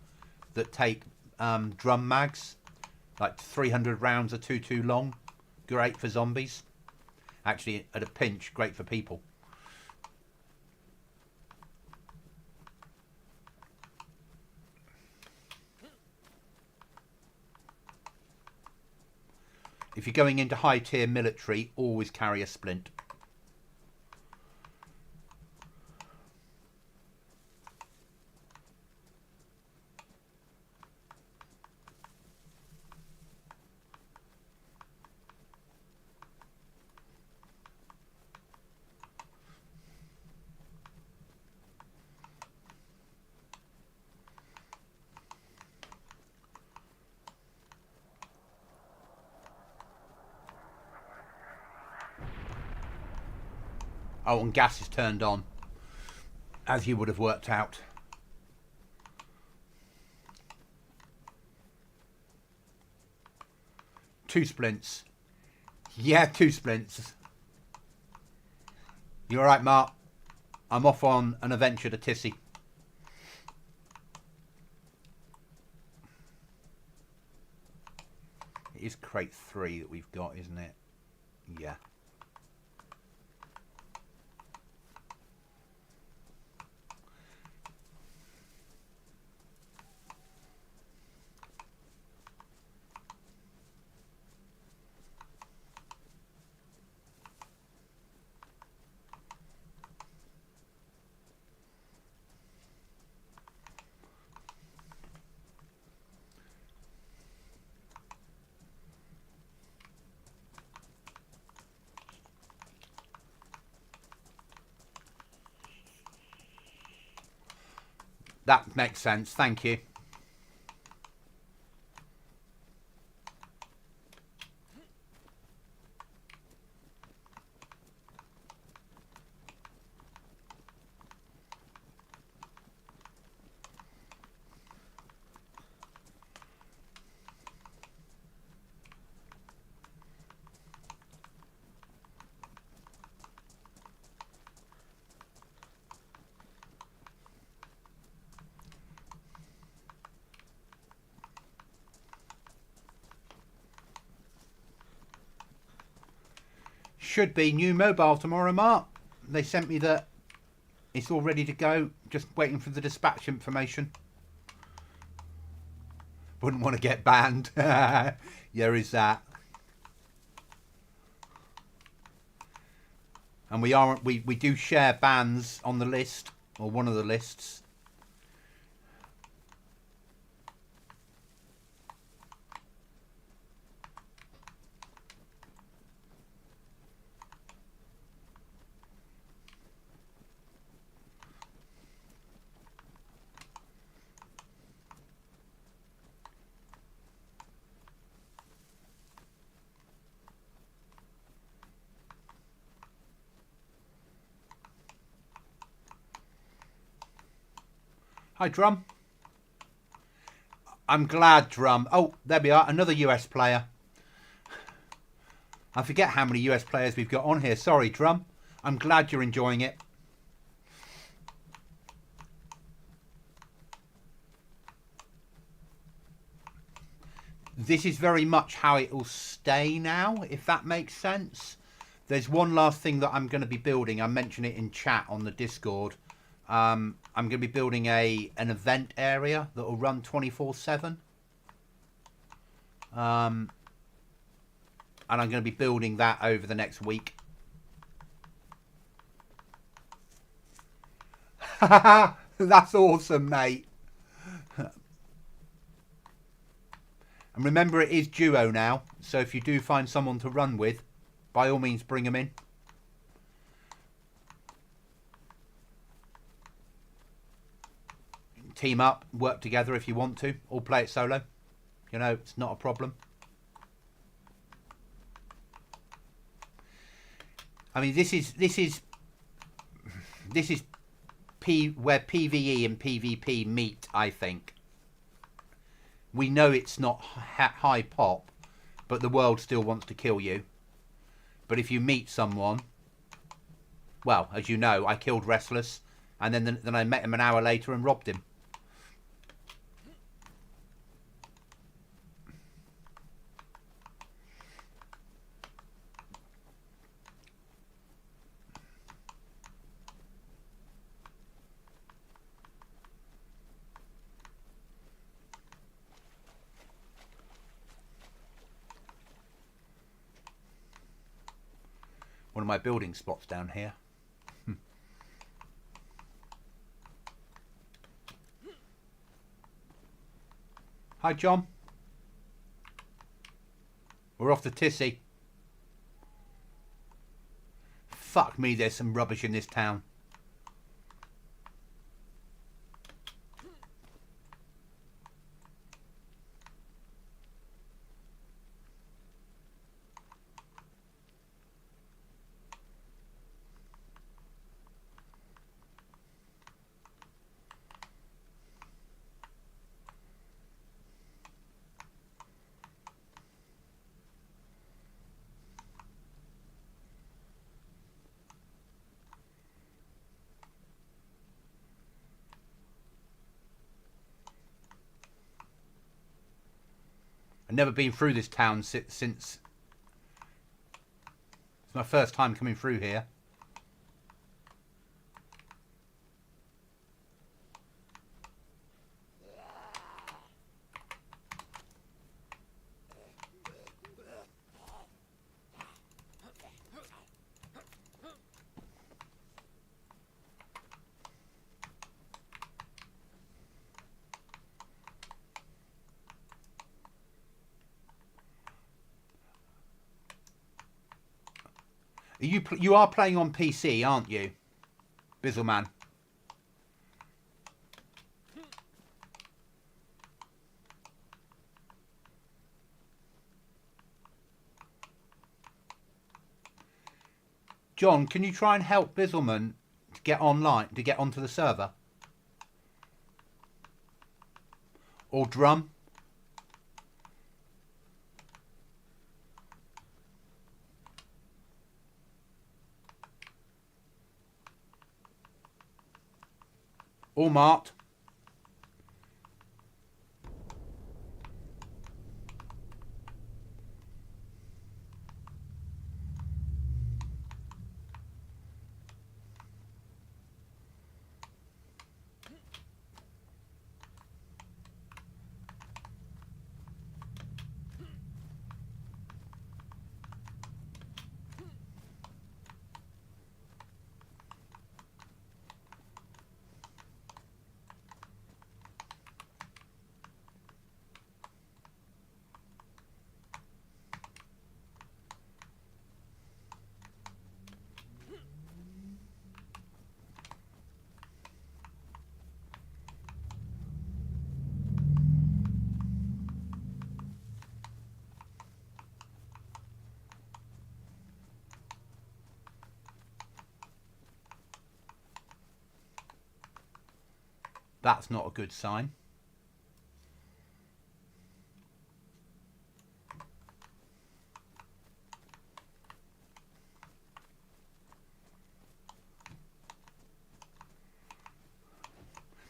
that take drum mags, like 300 rounds of 2.2 long. Great for zombies. Actually, at a pinch, great for people. If you're going into high tier military, always carry a splint. Oh, and gas is turned on, as you would have worked out. Two splints. Yeah, 2 splints. You alright, Mark? I'm off on an adventure to Tissy. It is crate 3 that we've got, isn't it? Yeah. That makes sense. Thank you. should be new mobile tomorrow, Mark. They sent me that it's all ready to go. Just waiting for the dispatch information. Wouldn't want to get banned. There is that. And we do share bans on the list, or one of the lists. Hi, Drum. I'm glad, Drum. Oh, there we are. Another US player. I forget how many US players we've got on here. Sorry, Drum. I'm glad you're enjoying it. This is very much how it will stay now, if that makes sense. There's one last thing that I'm going to be building. I mentioned it in chat on the Discord. I'm going to be building an event area that will run 24/7. And I'm going to be building that over the next week. That's awesome, mate. And remember, it is duo now. So if you do find someone to run with, by all means, bring them in. Team up, work together if you want to, or play it solo. You know, it's not a problem. I mean, this is where PvE and PvP meet, I think. We know it's not high pop, but the world still wants to kill you. But if you meet someone, well, as you know, I killed Restless, and then I met him an hour later and robbed him. One of my building spots down here. Hi, John. We're off to Tissy. Fuck me, there's some rubbish in this town. I've never been through this town since it's my first time coming through here. You are playing on PC, aren't you, Bizzleman? John, can you try and help Bizzleman to get online, to get onto the server? Or Drum? Or Mart? That's not a good sign.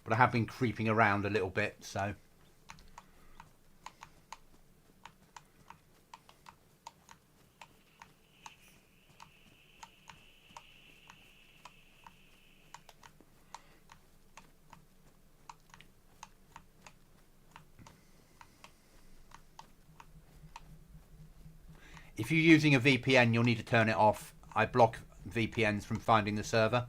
But I have been creeping around a little bit, so... If you're using a VPN, you'll need to turn it off. I block VPNs from finding the server.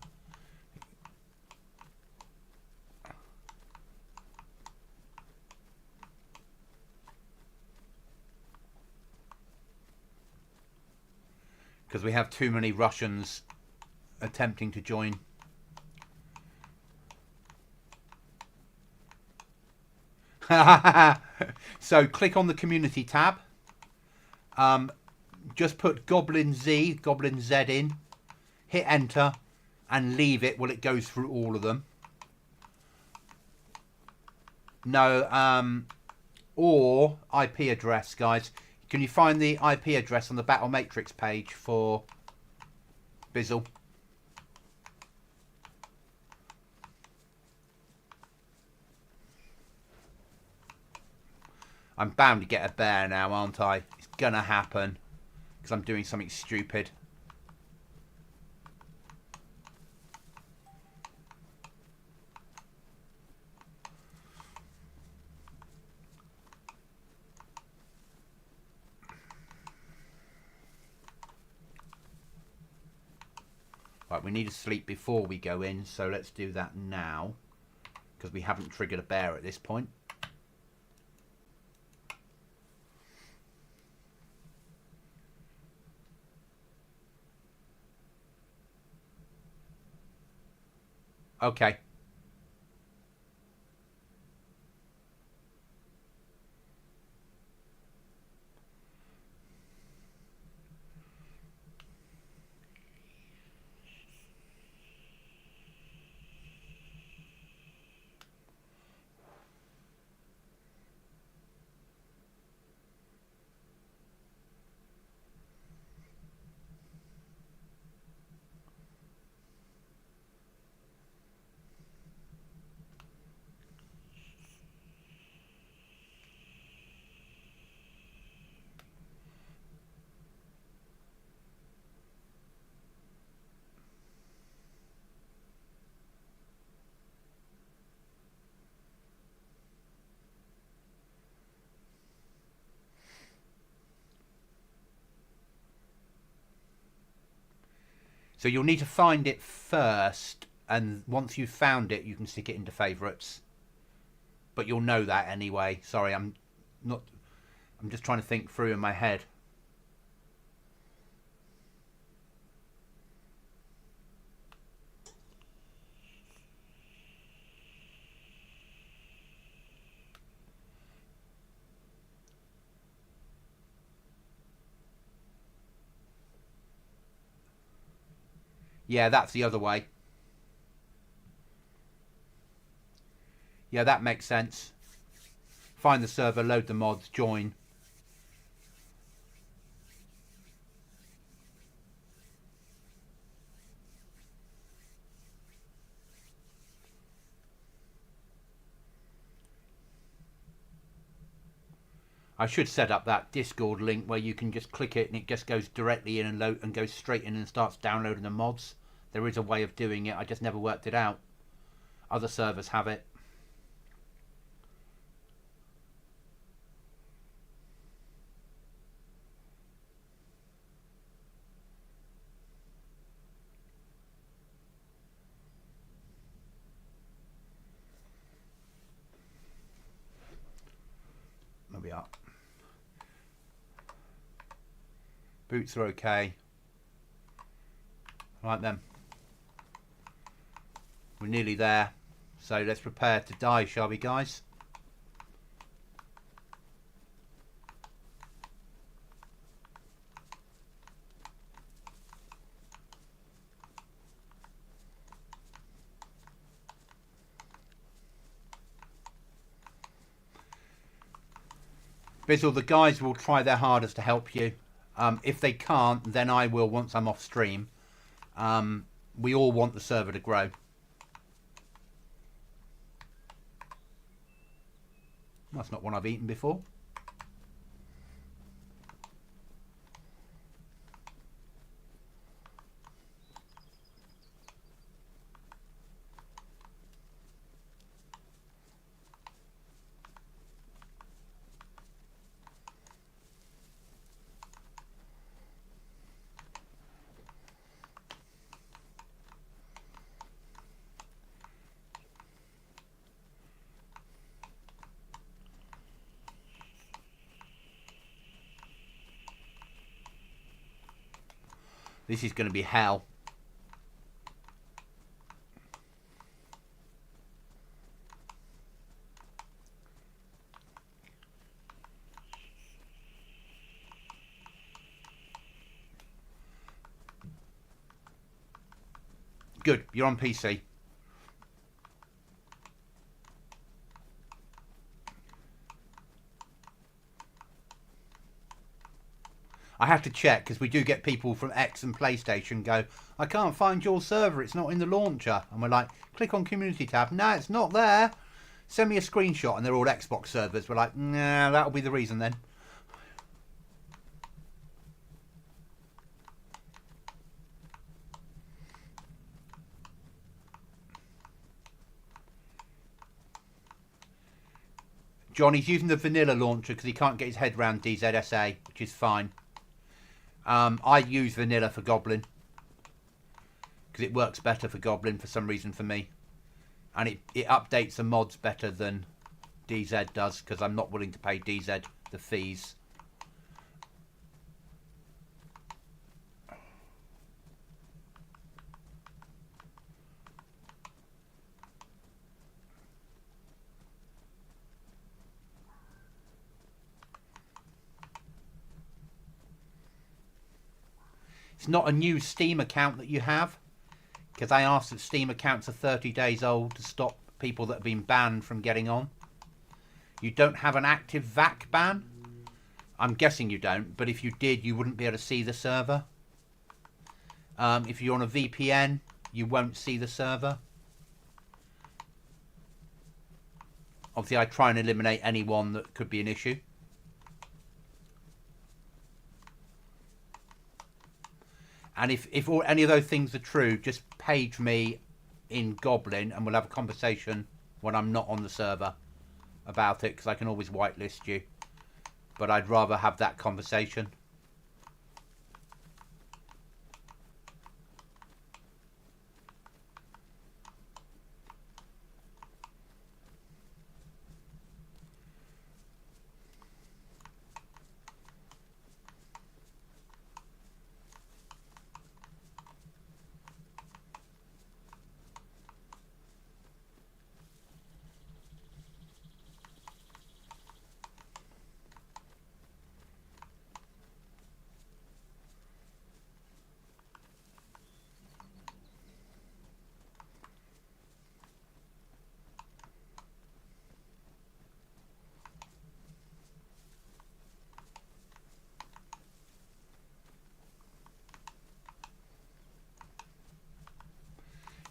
Because we have too many Russians attempting to join. So click on the community tab. Just put Goblin Z in, hit enter, and leave it while it goes through all of them. No, or IP address, guys. Can you find the IP address on the Battle Matrix page for Bizzle? I'm bound to get a bear now, aren't I? It's gonna happen. Because I'm doing something stupid. Right, we need to sleep before we go in, so let's do that now. Because we haven't triggered a bear at this point. Okay. So you'll need to find it first, and once you've found it, you can stick it into favourites. But you'll know that anyway. Sorry, I'm just trying to think through in my head. Yeah, that's the other way. Yeah, that makes sense. Find the server, load the mods, join. I should set up that Discord link where you can just click it and it just goes directly in and load and goes straight in and starts downloading the mods. There is a way of doing it. I just never worked it out. Other servers have it. There we are. Boots are okay. Right then. We're nearly there. So let's prepare to die, shall we, guys? Bizzle, the guys will try their hardest to help you. If they can't, then I will once I'm off stream. We all want the server to grow. That's not one I've eaten before. This is going to be hell. Good, you're on PC. I have to check because we do get people from X and PlayStation go, I can't find your server, it's not in the launcher. And we're like, click on community tab. No, it's not there. Send me a screenshot, and they're all Xbox servers. We're like, nah, that'll be the reason then. Johnny's using the vanilla launcher because he can't get his head around DZSA, which is fine. I use vanilla for Goblin because it works better for Goblin for some reason for me, and it updates the mods better than DZ does because I'm not willing to pay DZ the fees. It's not a new Steam account that you have, because I asked that Steam accounts are 30 days old to stop people that have been banned from getting on. You don't have an active VAC ban? I'm guessing you don't, but if you did, you wouldn't be able to see the server. If you're on a VPN, you won't see the server. Obviously, I try and eliminate anyone that could be an issue. And if any of those things are true, just page me in Goblin and we'll have a conversation when I'm not on the server about it, because I can always whitelist you. But I'd rather have that conversation.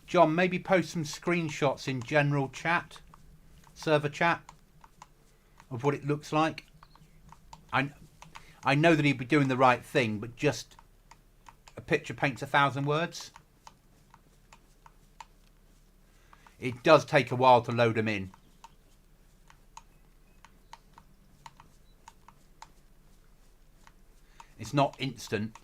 John, maybe post some screenshots in general chat, server chat, of what it looks like. I know that he'd be doing the right thing, but just a picture paints 1,000 words. It does take a while to load them in. It's not instant.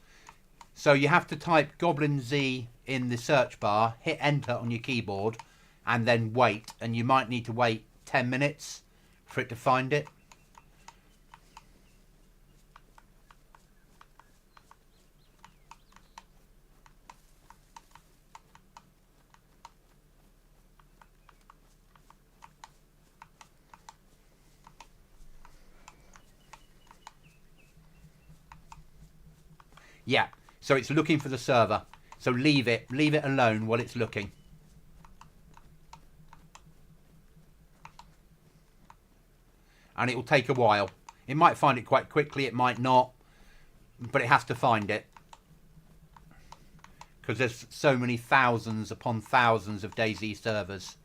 So you have to type Goblin Z in the search bar, hit enter on your keyboard, and then wait. And you might need to wait 10 minutes for it to find it. Yeah, so it's looking for the server. So leave it alone while it's looking. And it will take a while. It might find it quite quickly, it might not, but it has to find it. Because there's so many thousands upon thousands of DayZ servers.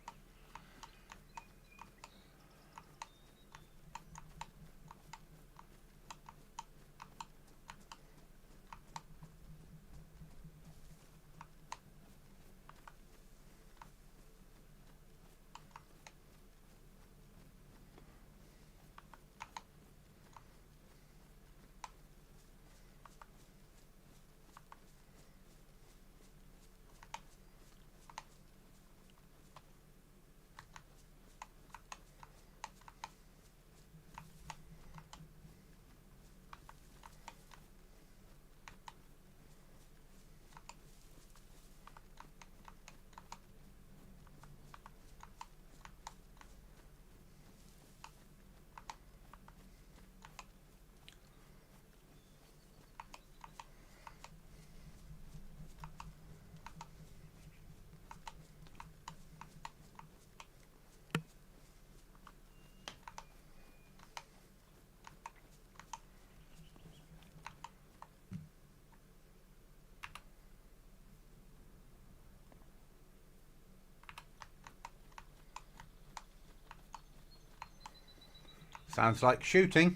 Sounds like shooting.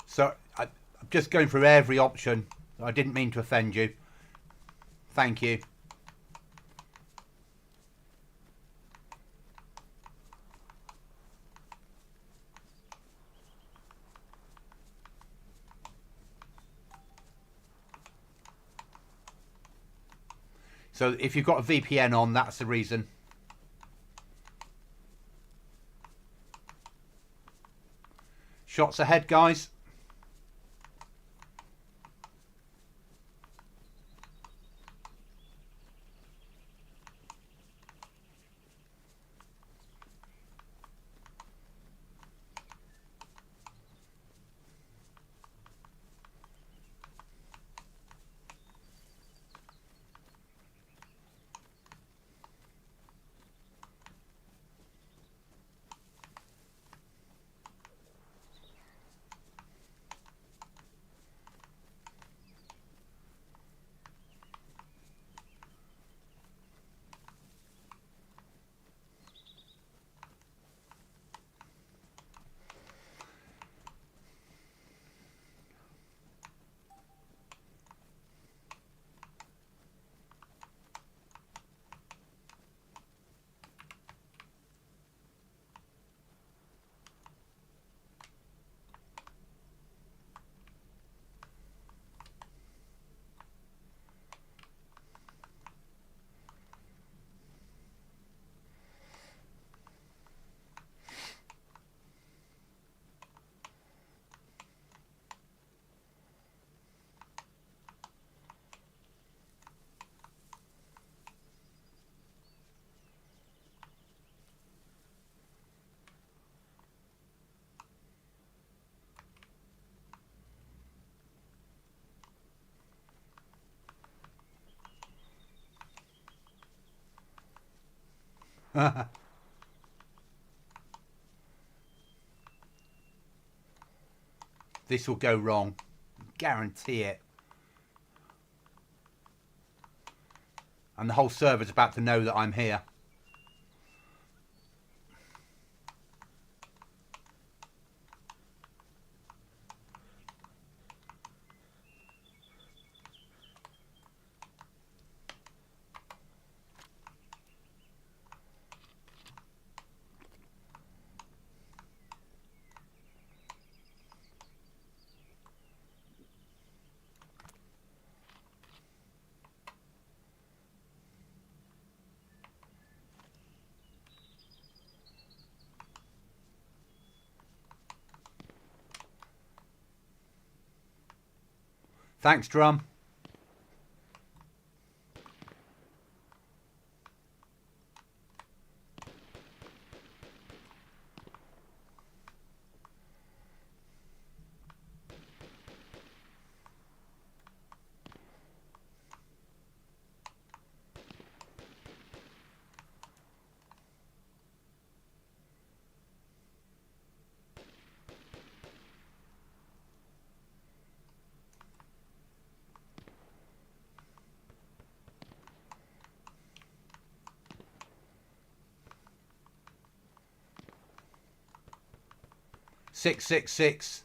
So I'm just going through every option. I didn't mean to offend you. Thank you. So if you've got a VPN on, that's the reason. Shots ahead, guys. This will go wrong. Guarantee it. And the whole server's about to know that I'm here. Thanks, Drum. 666.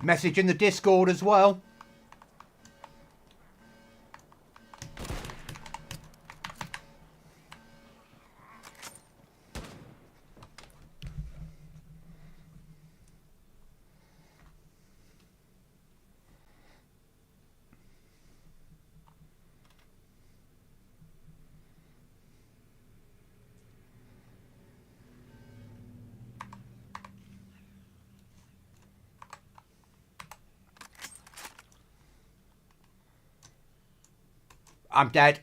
Message in the Discord as well. I'm dead.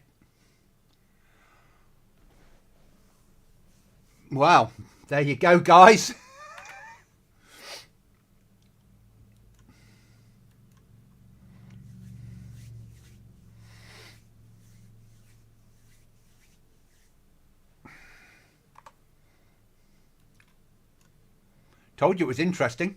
Well, there you go, guys. Told you it was interesting.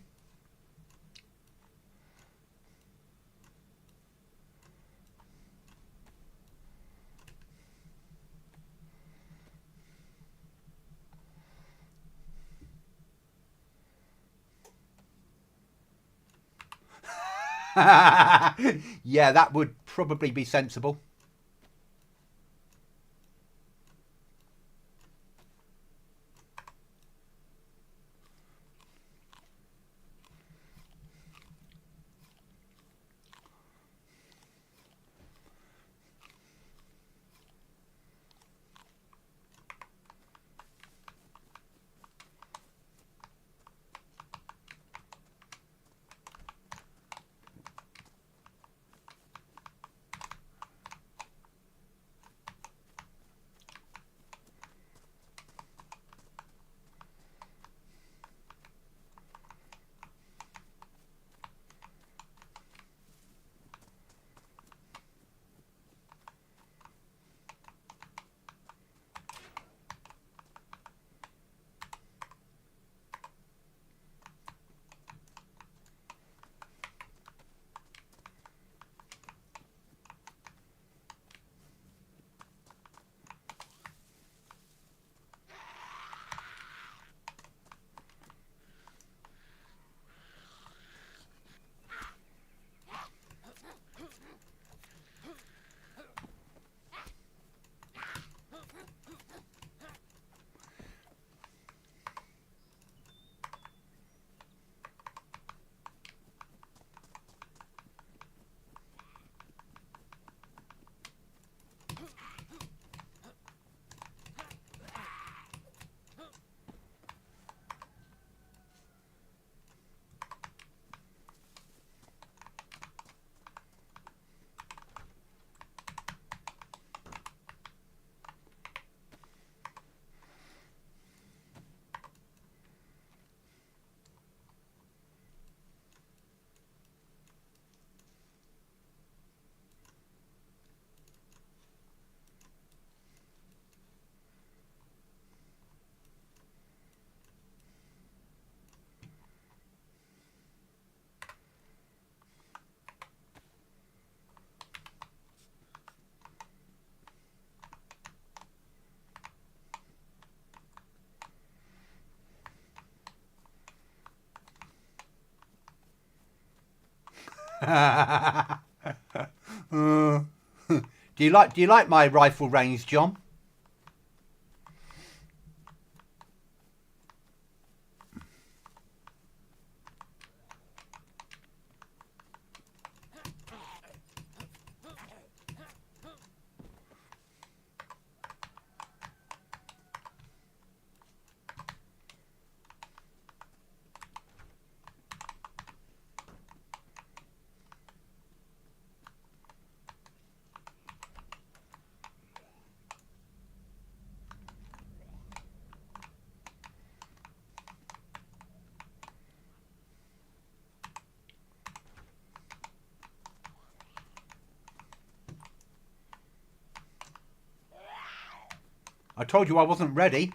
Yeah, that would probably be sensible. Do you like my rifle range, John? I told you I wasn't ready.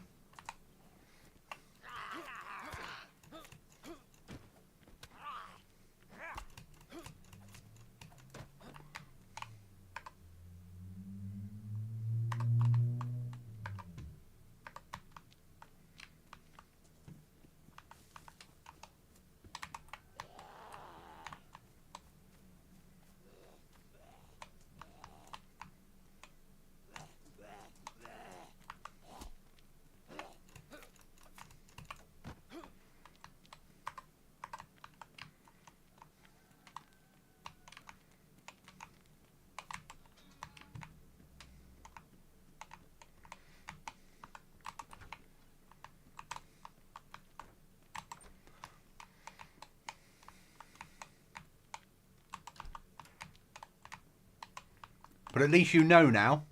But at least you know now.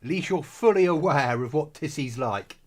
At least you're fully aware of what Tissy's like.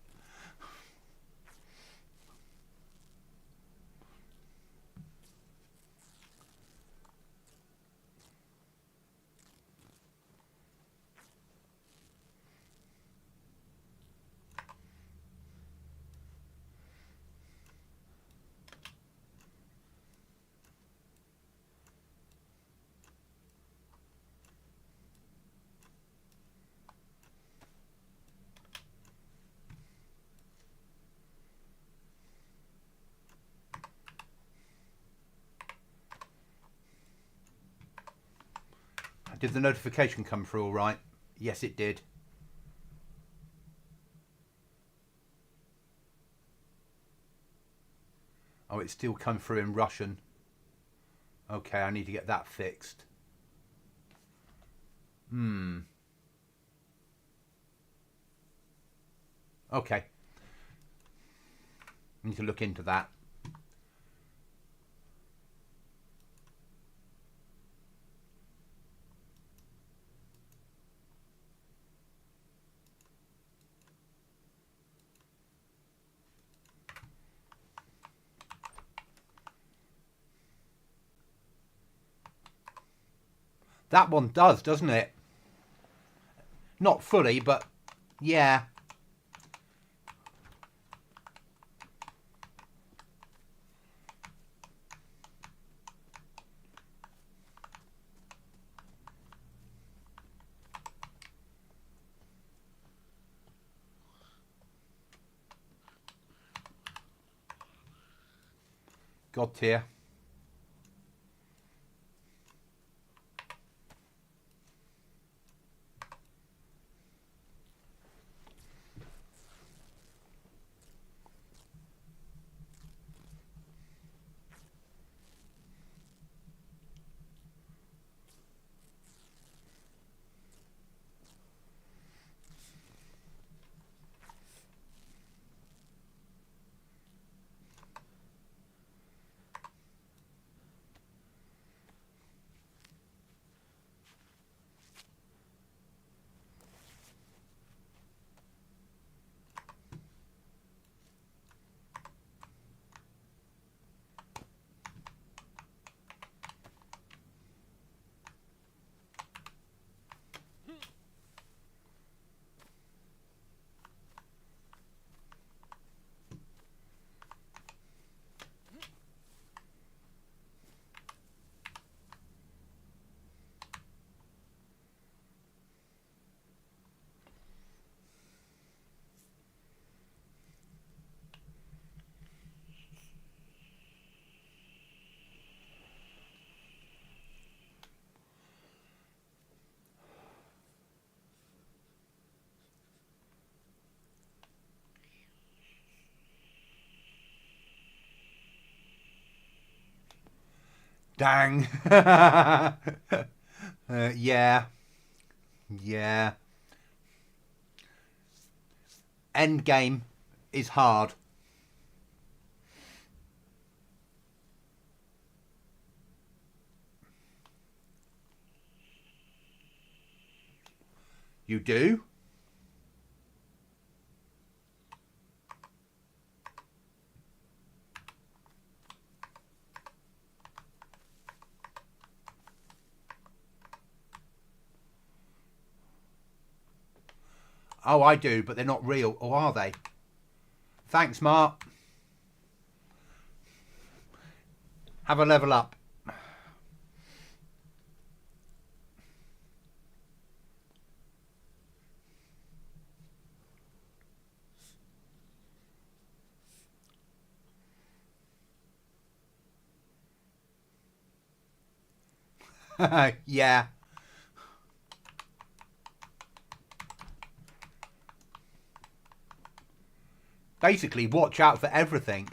Did the notification come through all right? Yes, it did. Oh, it's still come through in Russian. Okay, I need to get that fixed. Okay. I need to look into that. That one does, doesn't it? Not fully, but yeah. God tier. Dang. Yeah. Yeah. End game is hard. You do? Oh, I do, but they're not real. Or are they? Thanks, Mark. Have a level up. Yeah. Basically, watch out for everything.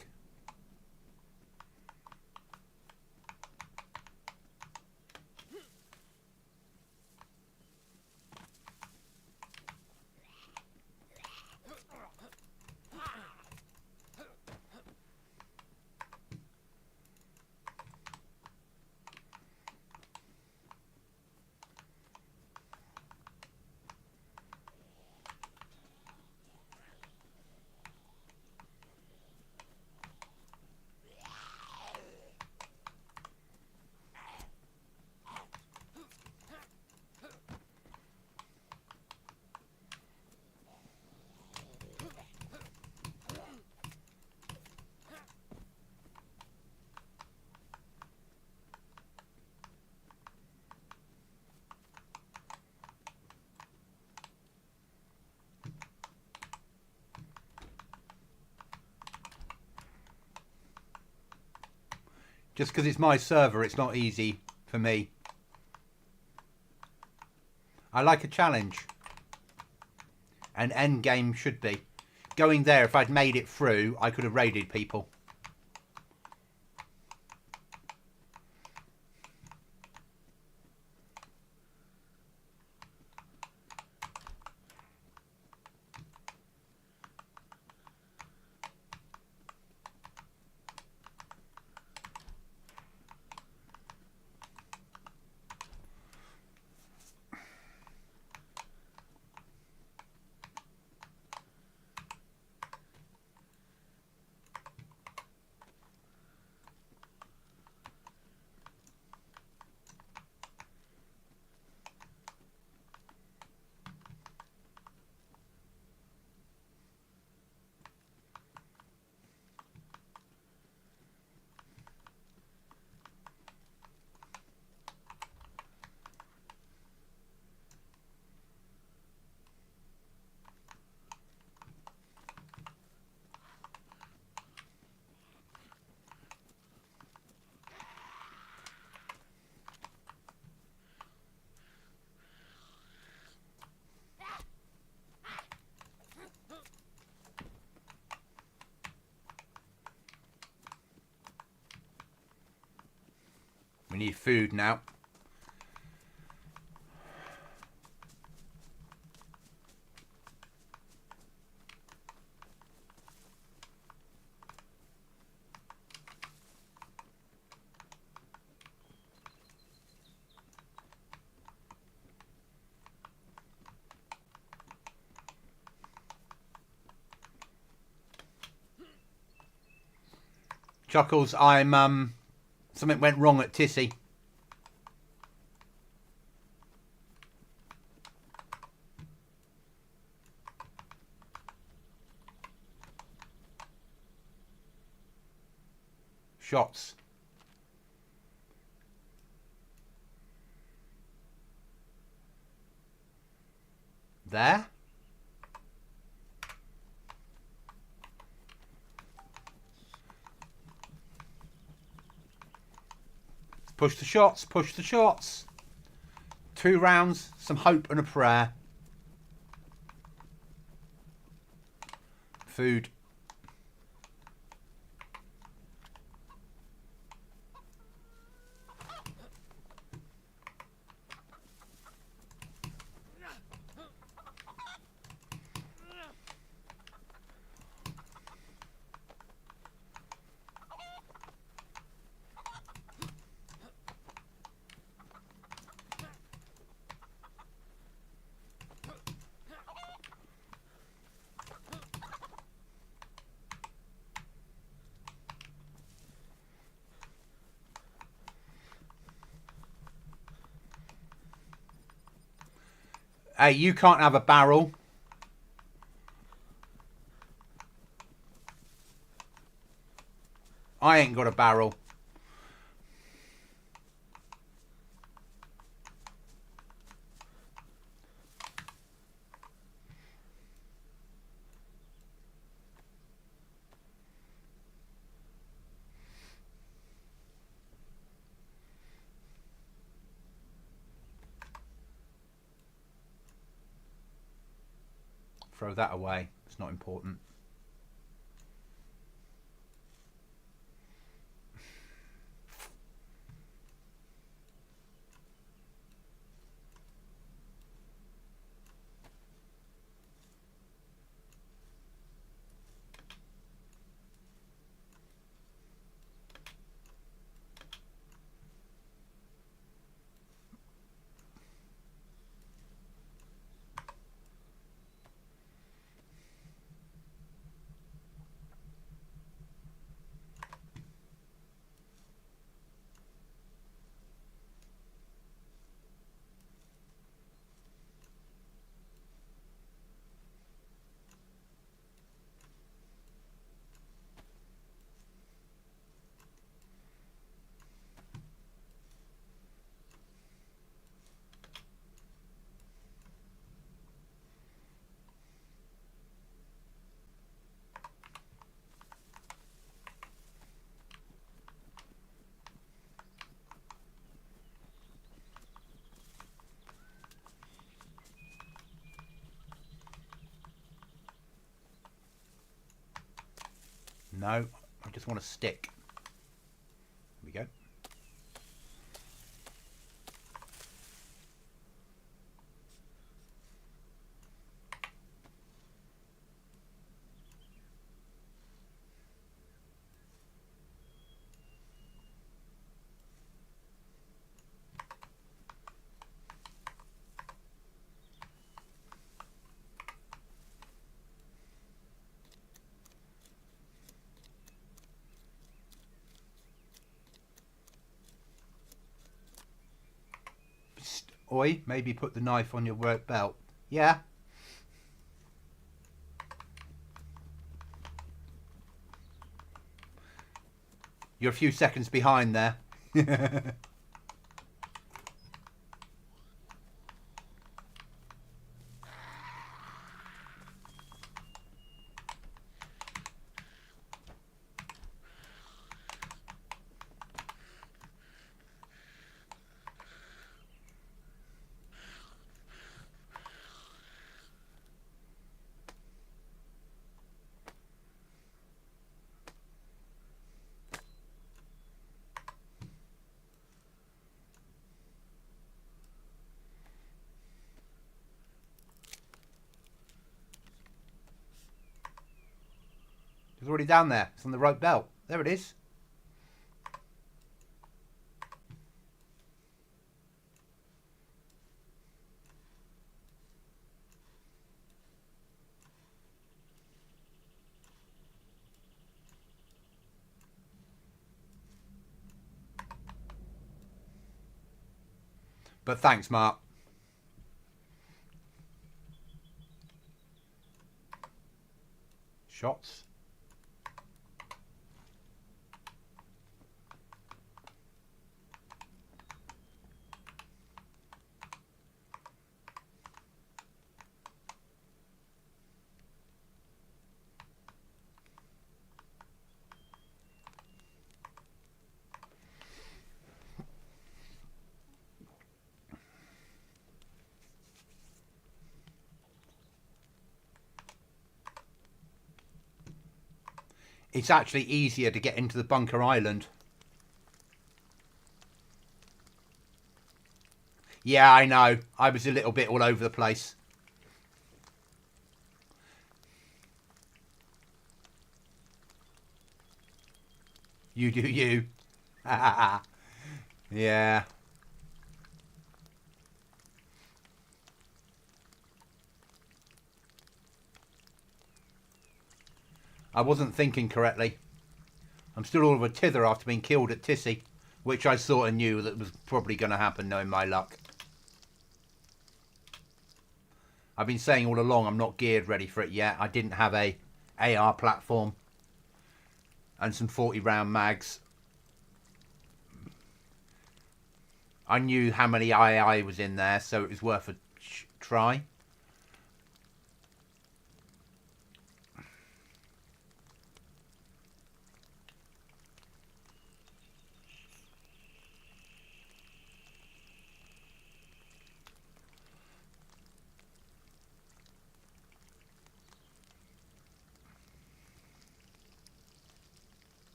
Just because it's my server, it's not easy for me. I like a challenge. And end game should be. Going there, if I'd made it through, I could have raided people. We need food now. Chuckles, I'm something went wrong at Tissy. Shots. There. Push the shots, push the shots. 2 rounds, some hope and a prayer. Food. Hey, you can't have a barrel. I ain't got a barrel. Throw that away. It's not important. No, I just want a stick. There we go. Oi, maybe put the knife on your work belt. Yeah. You're a few seconds behind there. It's already down there. It's on the rope belt. There it is. But thanks, Mark. Shots. It's actually easier to get into the bunker island. Yeah, I know. I was a little bit all over the place. You do you. Yeah. I wasn't thinking correctly. I'm still all of a tither after being killed at Tissy, which I sort of knew that was probably going to happen knowing my luck. I've been saying all along I'm not geared ready for it yet. I didn't have a AR platform and some 40 round mags. I knew how many II was in there, so it was worth a try.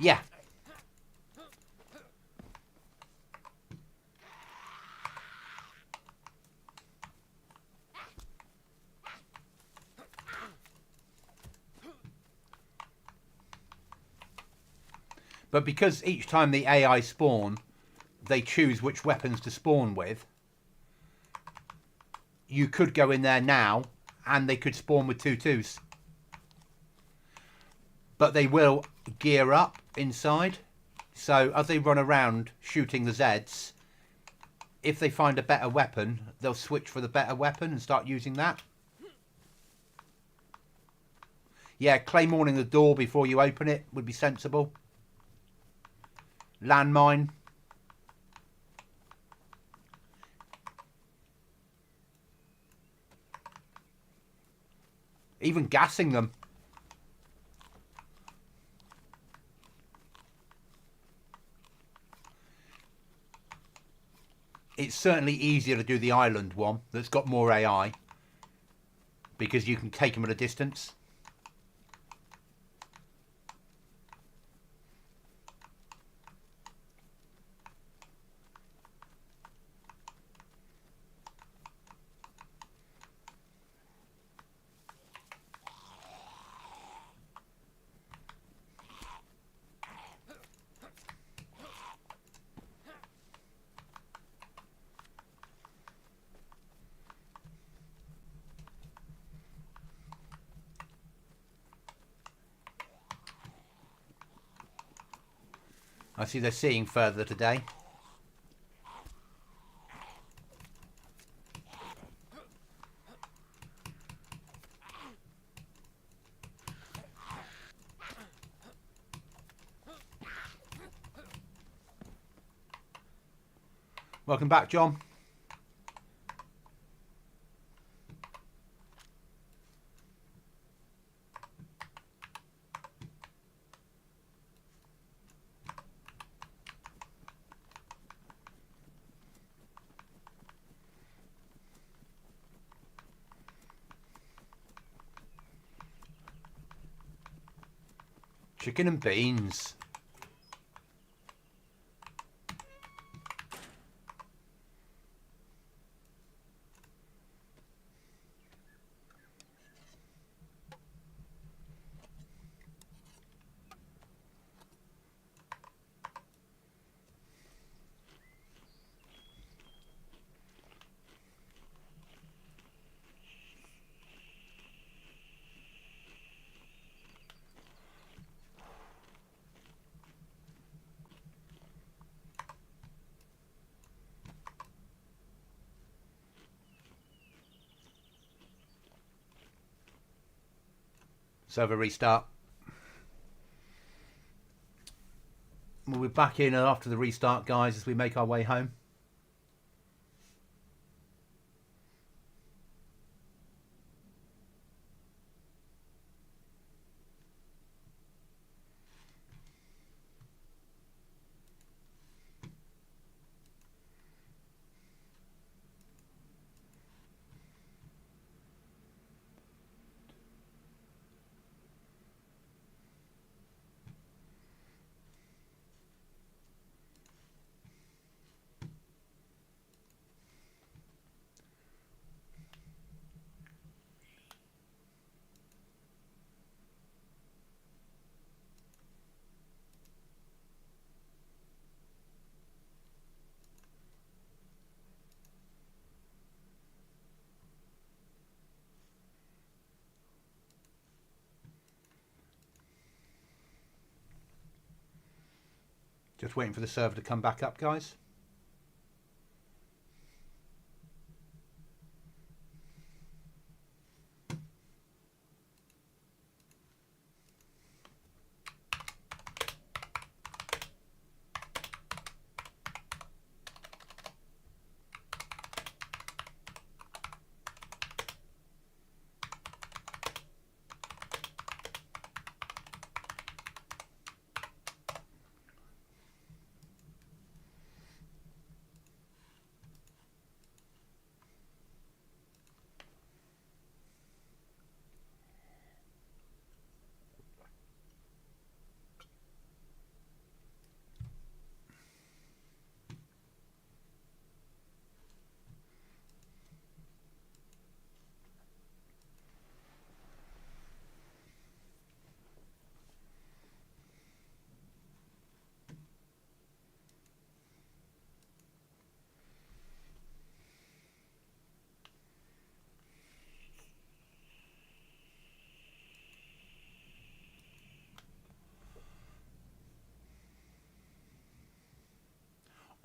Yeah. But because each time the AI spawn, they choose which weapons to spawn with, you could go in there now and they could spawn with 2-2s. But they will gear up inside. So as they run around shooting the Zeds, if they find a better weapon, they'll switch for the better weapon and start using that. Yeah, claymoring the door before you open it would be sensible. Landmine. Even gassing them. It's certainly easier to do the island one that's got more AI, because you can take them at a distance. I see they're seeing further today. Welcome back, John. Chicken and beans. Server restart. We'll be back in after the restart, guys, as we make our way home. Just waiting for the server to come back up, guys.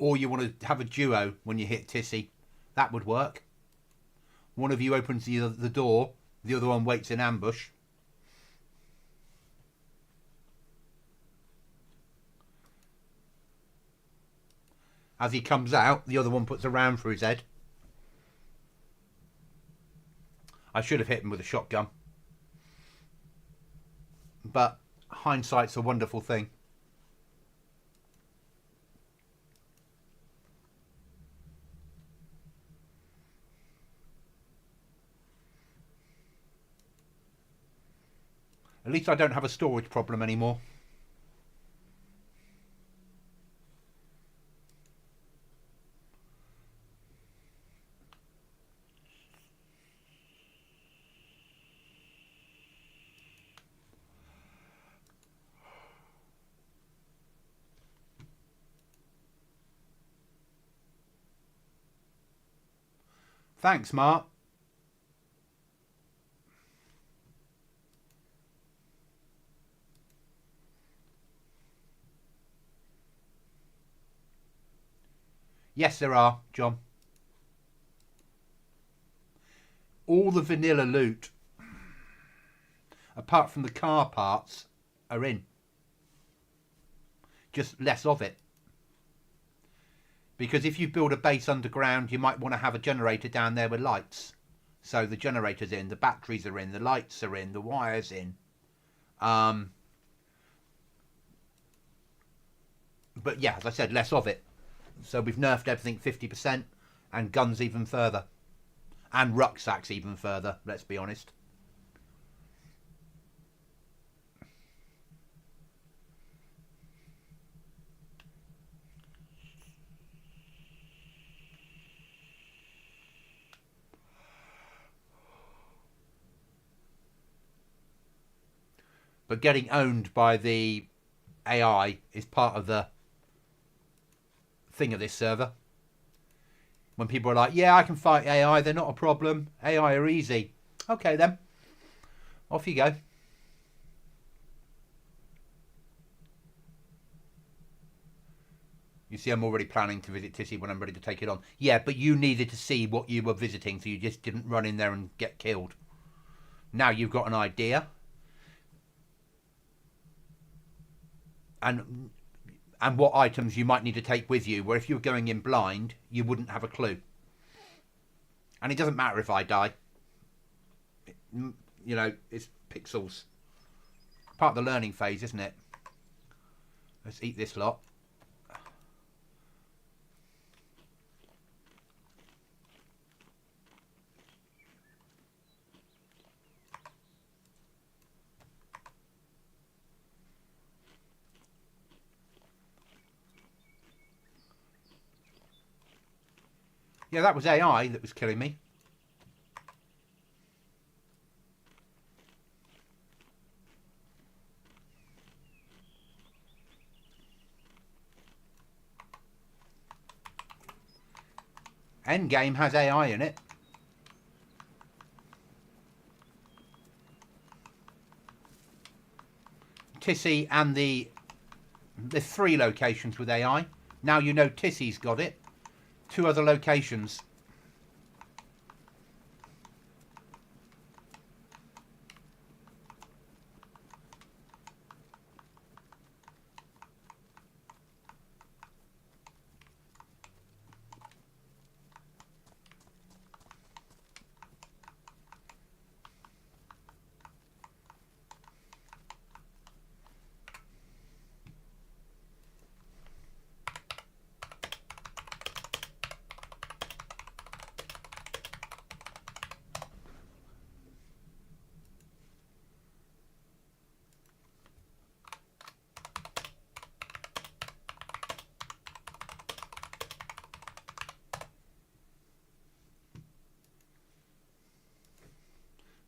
Or you want to have a duo when you hit Tissy. That would work. One of you opens the door, the other one waits in ambush. As he comes out, the other one puts a round through his head. I should have hit him with a shotgun. But hindsight's a wonderful thing. At least I don't have a storage problem anymore. Thanks, Mark. Yes, there are, John. All the vanilla loot, apart from the car parts, are in. Just less of it. Because if you build a base underground, you might want to have a generator down there with lights. So the generator's in, the batteries are in, the lights are in, the wire's in. But yeah, as I said, less of it. So we've nerfed everything 50% and guns even further. And rucksacks even further, let's be honest. But getting owned by the AI is part of the thing of this server. When people are like, yeah, I can fight AI, they're not a problem. AI are easy. Okay then. Off you go. You see, I'm already planning to visit Tissy when I'm ready to take it on. Yeah, but you needed to see what you were visiting, so you just didn't run in there and get killed. Now you've got an idea. And what items you might need to take with you, where if you were going in blind, you wouldn't have a clue. And it doesn't matter if I die. You know, it's pixels. Part of the learning phase, isn't it? Let's eat this lot. Yeah, that was AI that was killing me. Endgame has AI in it. Tissy and the There's 3 locations with AI. Now you know Tissy's got it. 2 other locations.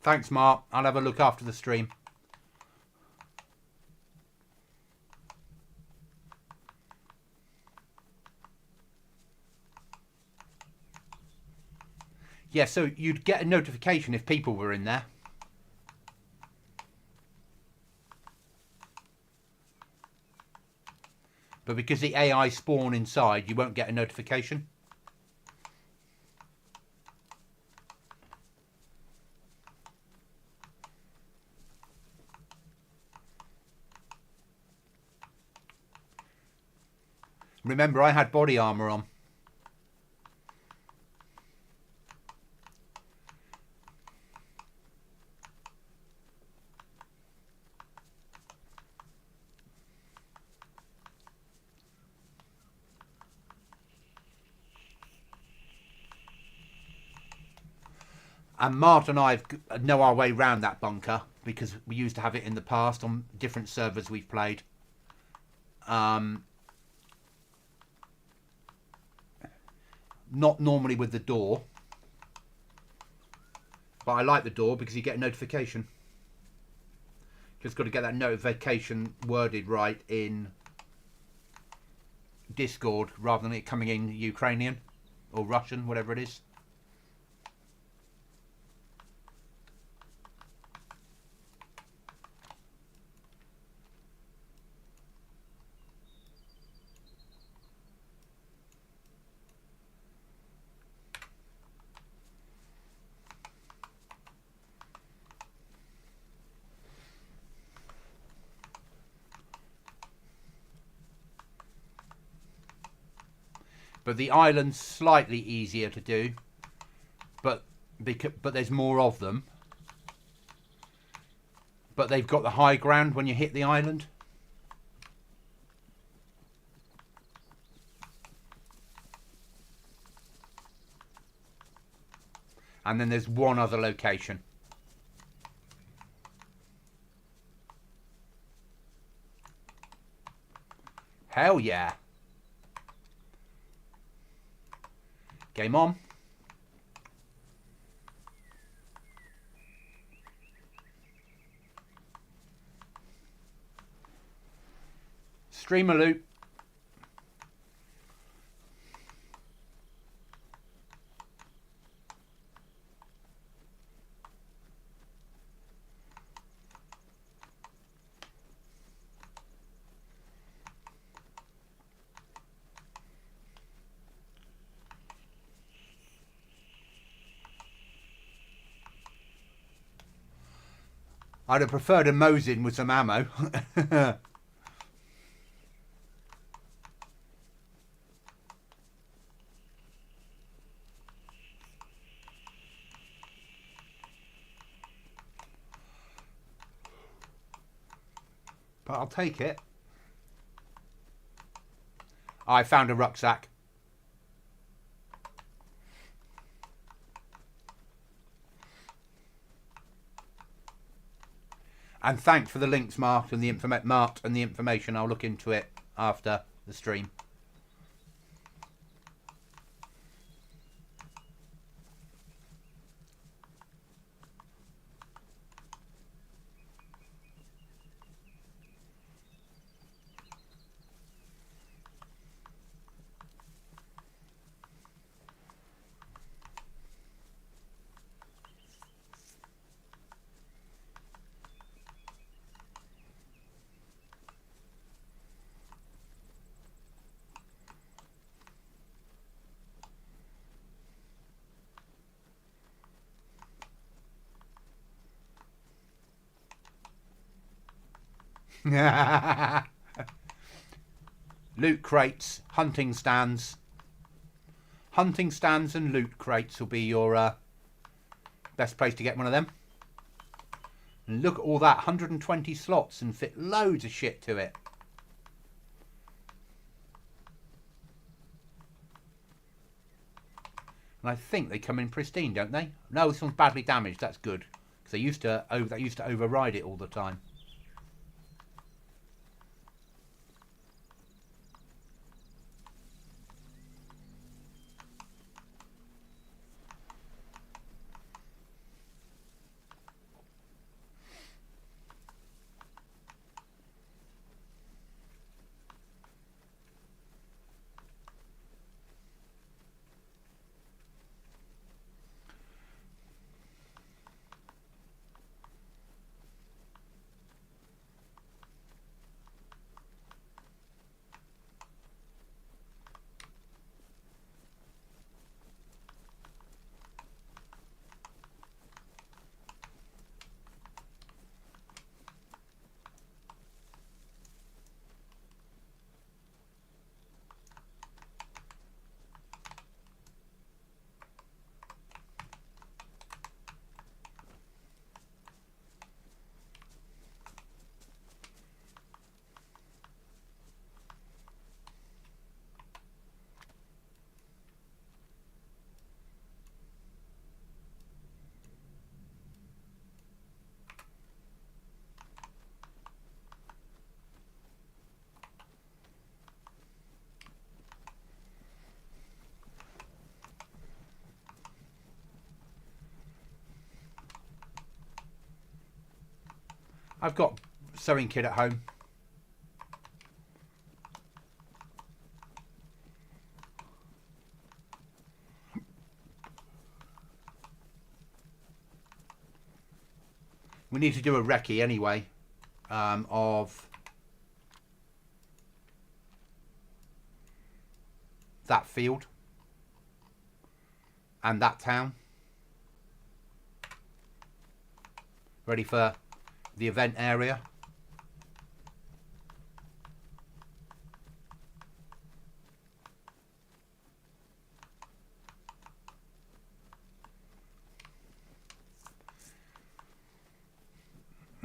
Thanks, Mark. I'll have a look after the stream. Yeah, so you'd get a notification if people were in there. But because the AI spawn inside, you won't get a notification. Remember, I had body armor on. And Mart and I know our way around that bunker because we used to have it in the past on different servers we've played. Not normally with the door. But I like the door because you get a notification. Just got to get that notification worded right in Discord rather than it coming in Ukrainian or Russian, whatever it is. But the island's slightly easier to do, but there's more of them. But they've got the high ground when you hit the island. And then there's one other location. Hell yeah. Game on. Streamer loop. I'd have preferred a Mosin with some ammo. But I'll take it. I found a rucksack. And thanks for the links, Mark, and the information. I'll look into it after the stream. Loot crates, hunting stands. Hunting stands and loot crates will be your best place to get one of them. And look at all that, 120 slots and fit loads of shit to it. And I think they come in pristine, don't they? No, this one's badly damaged. That's good, because they used to override it all the time. I've got sewing kit at home. We need to do a recce anyway of that field and that town. Ready for the event area.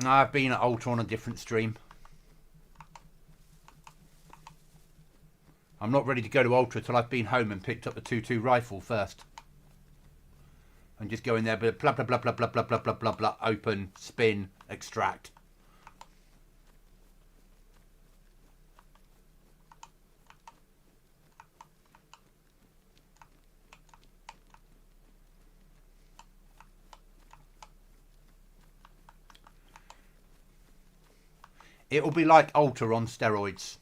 I've been at Ultra on a different stream. I'm not ready to go to Ultra till I've been home and picked up the 2.2 rifle first. And just go in there, but blah, blah, blah, blah, blah, blah, blah, blah, blah, blah, open, spin, extract. It'll be like Ultra on steroids.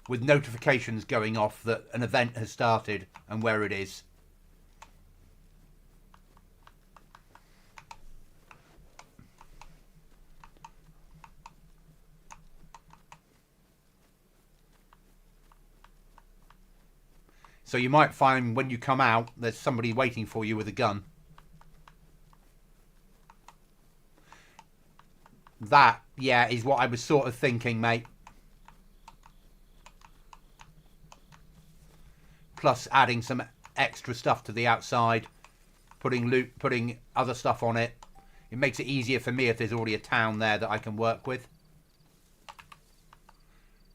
With notifications going off that an event has started and where it is. So you might find when you come out, there's somebody waiting for you with a gun. That, yeah, is what I was sort of thinking, mate. Plus adding some extra stuff to the outside, putting other stuff on it. It makes it easier for me if there's already a town there that I can work with.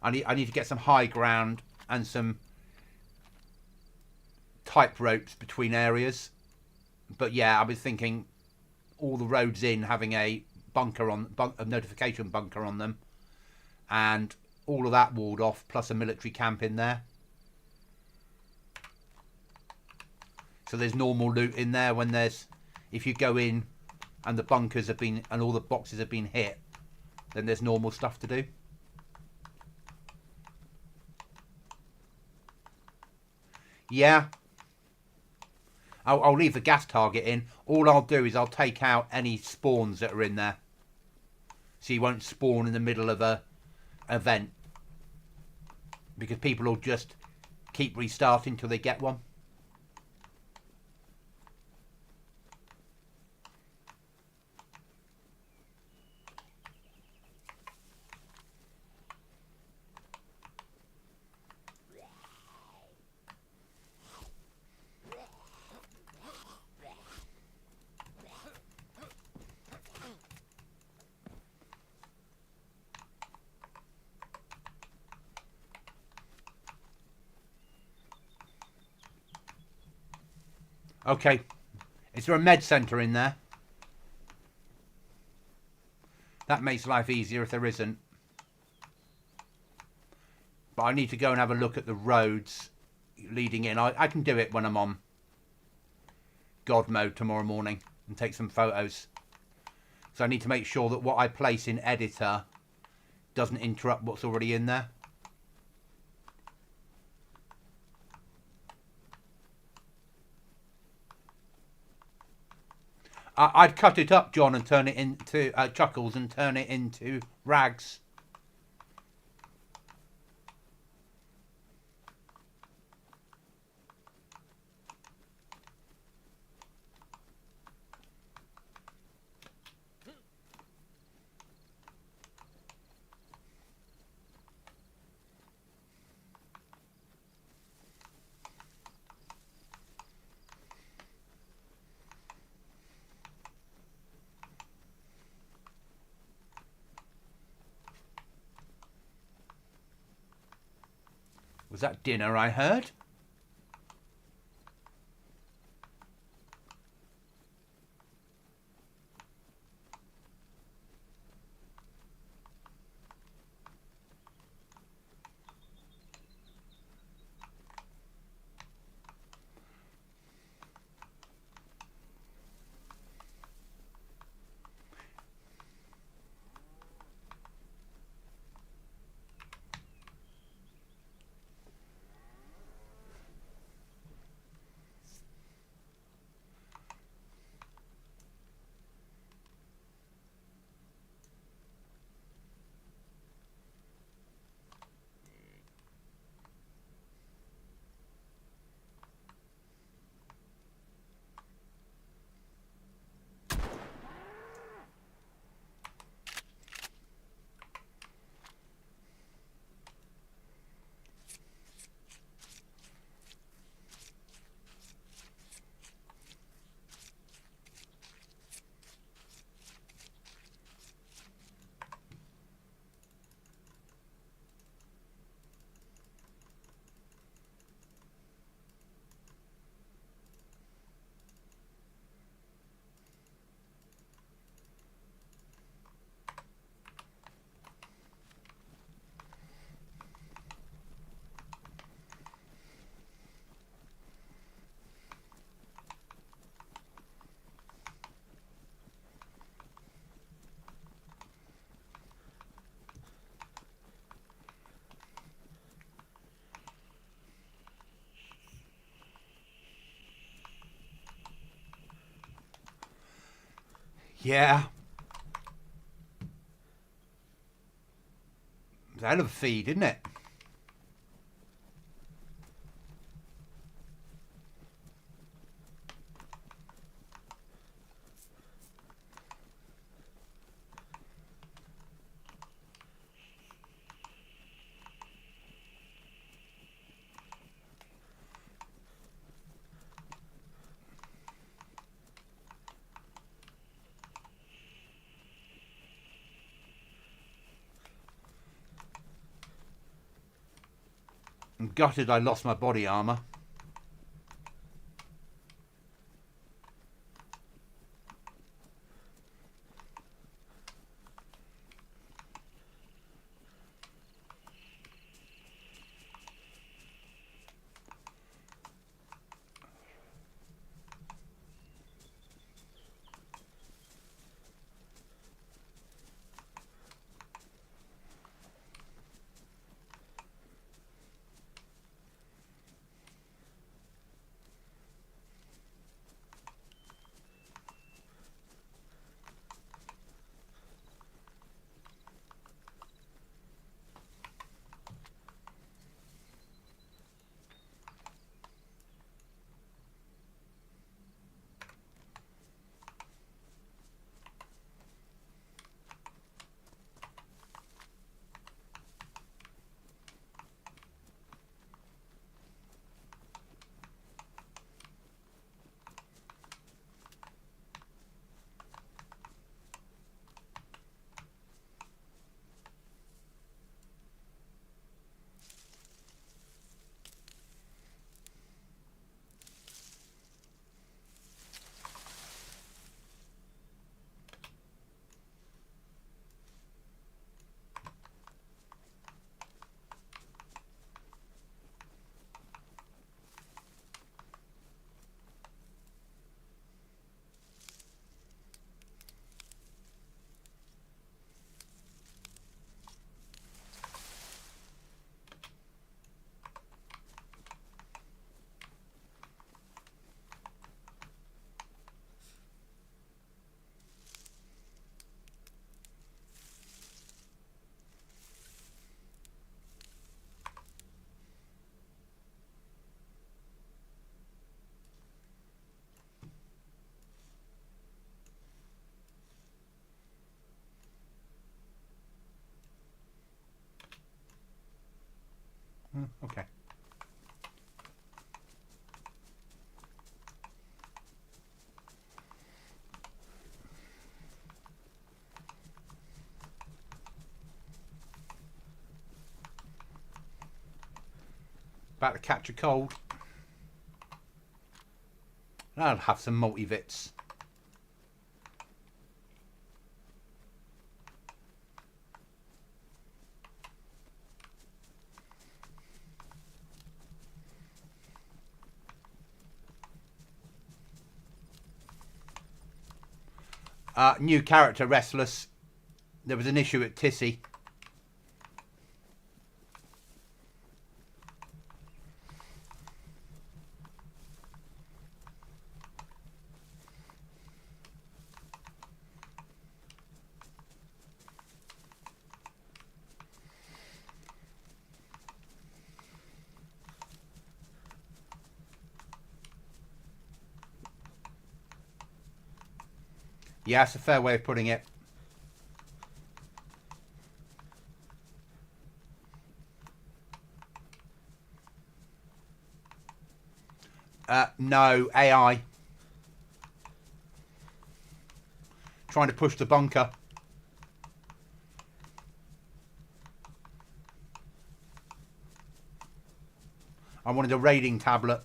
I need to get some high ground and some type ropes between areas. But yeah, I was thinking all the roads in having a bunker on a notification bunker on them, and all of that walled off, plus a military camp in there. So there's normal loot in there when there's, if you go in and the bunkers have been, and all the boxes have been hit, then there's normal stuff to do. Yeah. I'll leave the gas target in. All I'll do is I'll take out any spawns that are in there. So you won't spawn in the middle of a event. Because people will just keep restarting till they get one. Okay. Is there a med centre in there? That makes life easier if there isn't. But I need to go and have a look at the roads leading in. I can do it when I'm on God mode tomorrow morning and take some photos. So I need to make sure that what I place in editor doesn't interrupt what's already in there. I'd cut it up, John, and turn it into Chuckles and turn it into rags. Was that dinner I heard? Yeah. It's a hell of a feed, isn't it? I'm gutted I lost my body armour. Okay. About to catch a cold. I'll have some multivits. New character, Restless. There was an issue at Tissy. Yeah, that's a fair way of putting it. No, AI. Trying to push the bunker. I wanted a raiding tablet.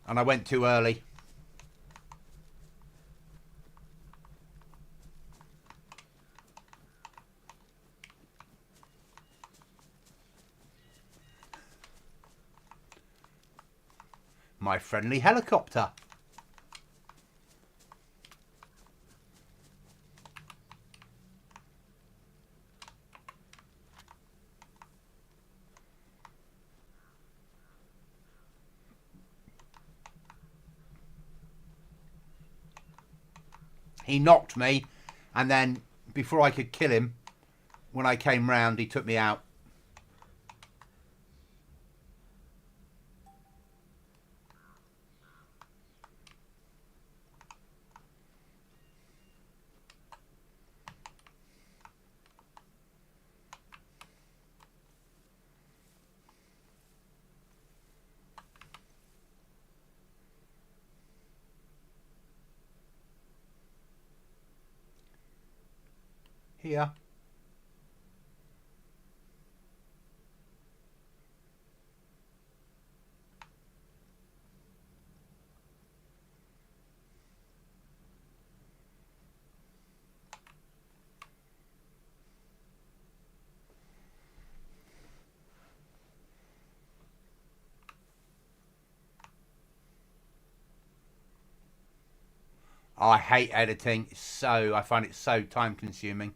And I went too early. My friendly helicopter. He knocked me, and then before I could kill him, when I came round, he took me out. Here. I hate editing. I find it so time consuming.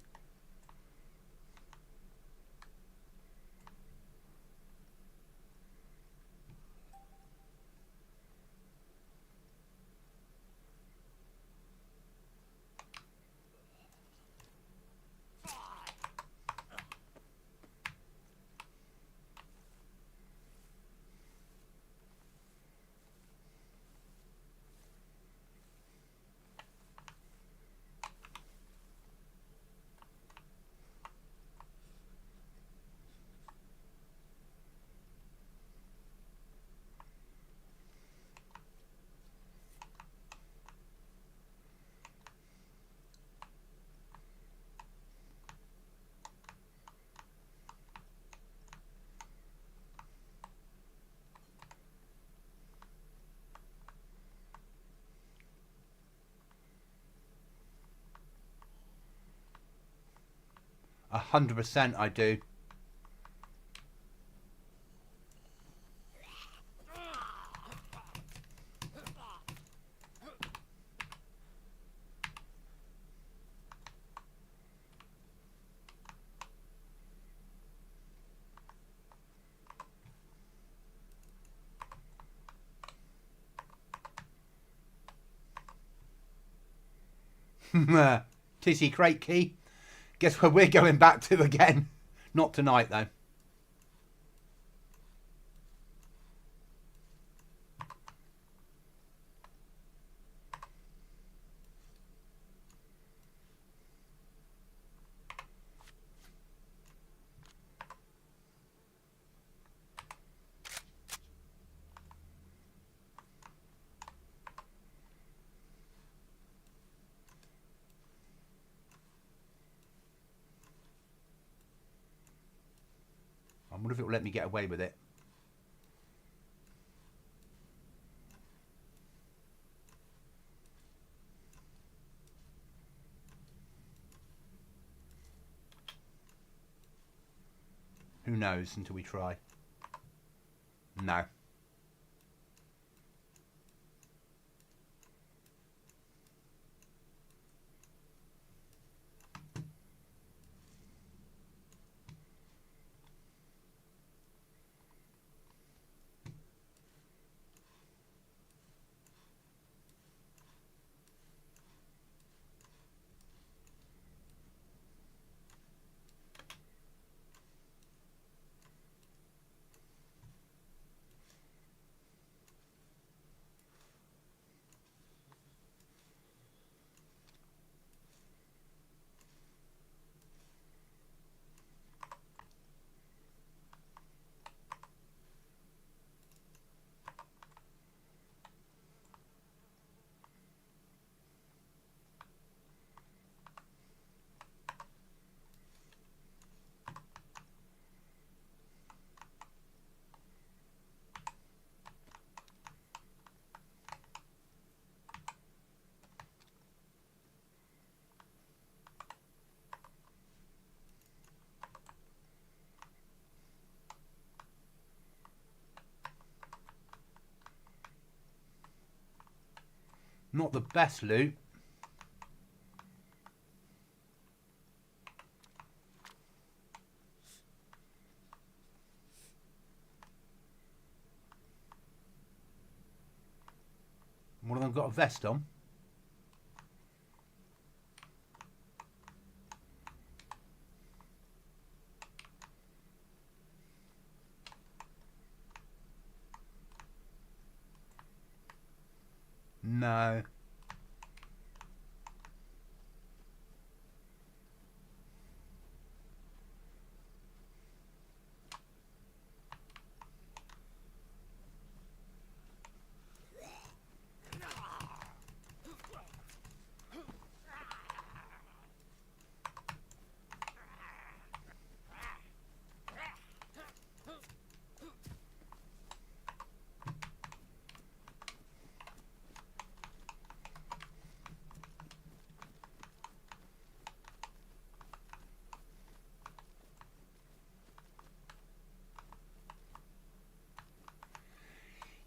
A 100% I do. Tissy crate key. Guess where we're going back to again. Not tonight, though. I wonder if it will let me get away with it. Who knows until we try. No. Not the best loot. One of them got a vest on. No.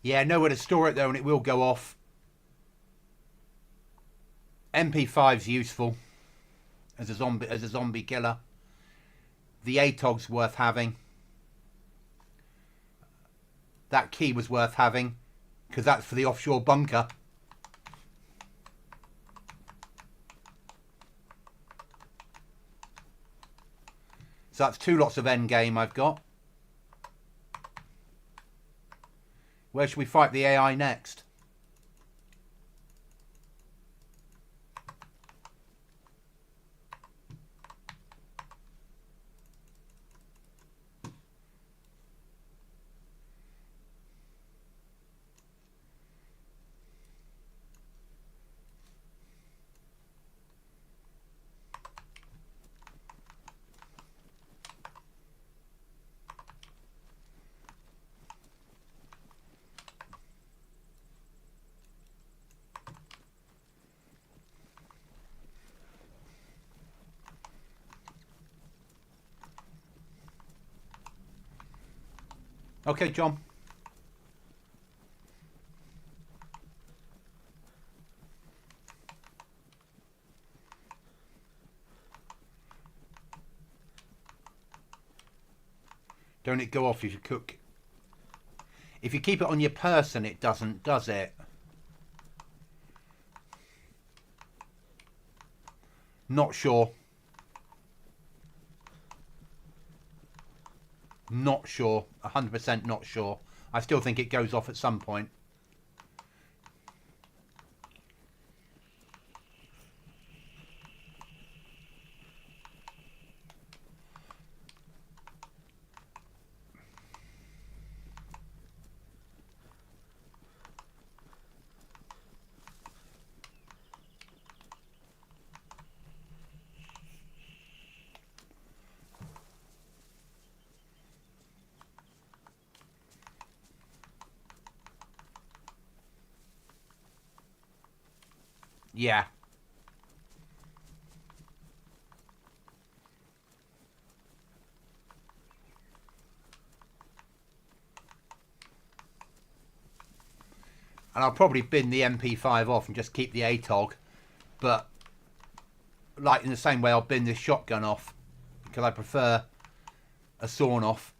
Yeah, nowhere to store it though, and it will go off. MP5's useful as a zombie killer. The ATOG's worth having. That key was worth having because that's for the offshore bunker. So that's 2 lots of endgame I've got. Where should we fight the AI next? Okay, John. Don't it go off if you cook? If you keep it on your person, it doesn't, does it? Not sure. Not sure. 100% not sure. I still think it goes off at some point. Yeah. And I'll probably bin the MP5 off and just keep the ATOG. But, like in the same way I'll bin this shotgun off. Because I prefer a sawn off.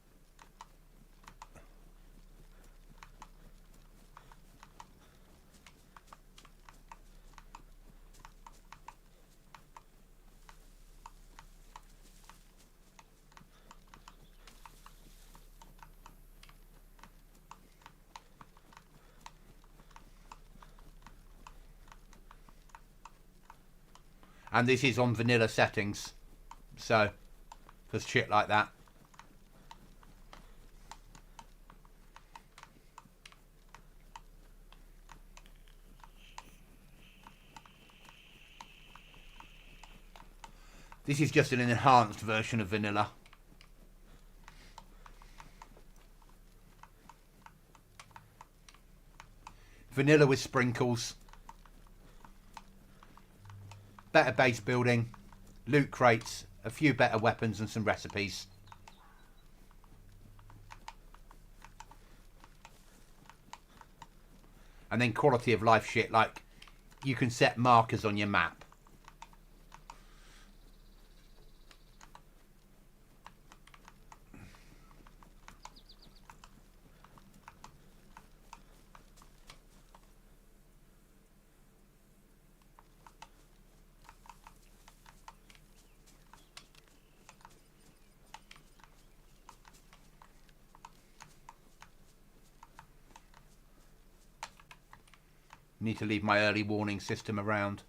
And this is on vanilla settings. So, for shit like that. This is just an enhanced version of vanilla. Vanilla with sprinkles. Better base building, loot crates, a few better weapons and some recipes. And then quality of life shit, like you can set markers on your map. Need to leave my early warning system around.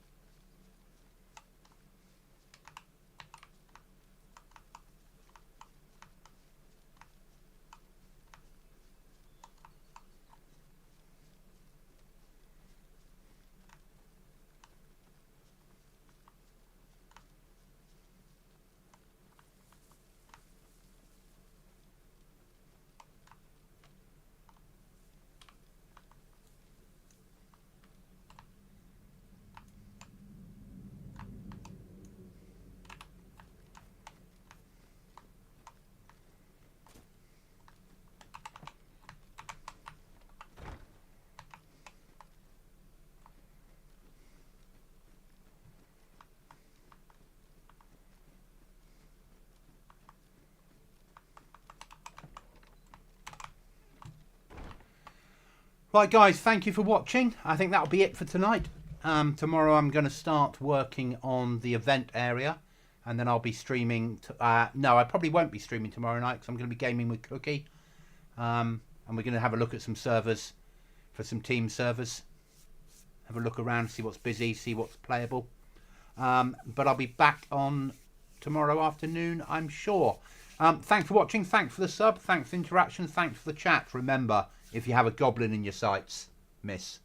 Right guys, thank you for watching. I think that'll be it for tonight. Tomorrow I'm going to start working on the event area, and then I'll be streaming. No, I probably won't be streaming tomorrow night because I'm going to be gaming with Cookie. And we're going to have a look at some servers for some team servers. Have a look around, see what's busy, see what's playable. But I'll be back on tomorrow afternoon, I'm sure. Thanks for watching, thanks for the sub, thanks for the interaction, thanks for the chat. Remember, if you have a goblin in your sights, miss.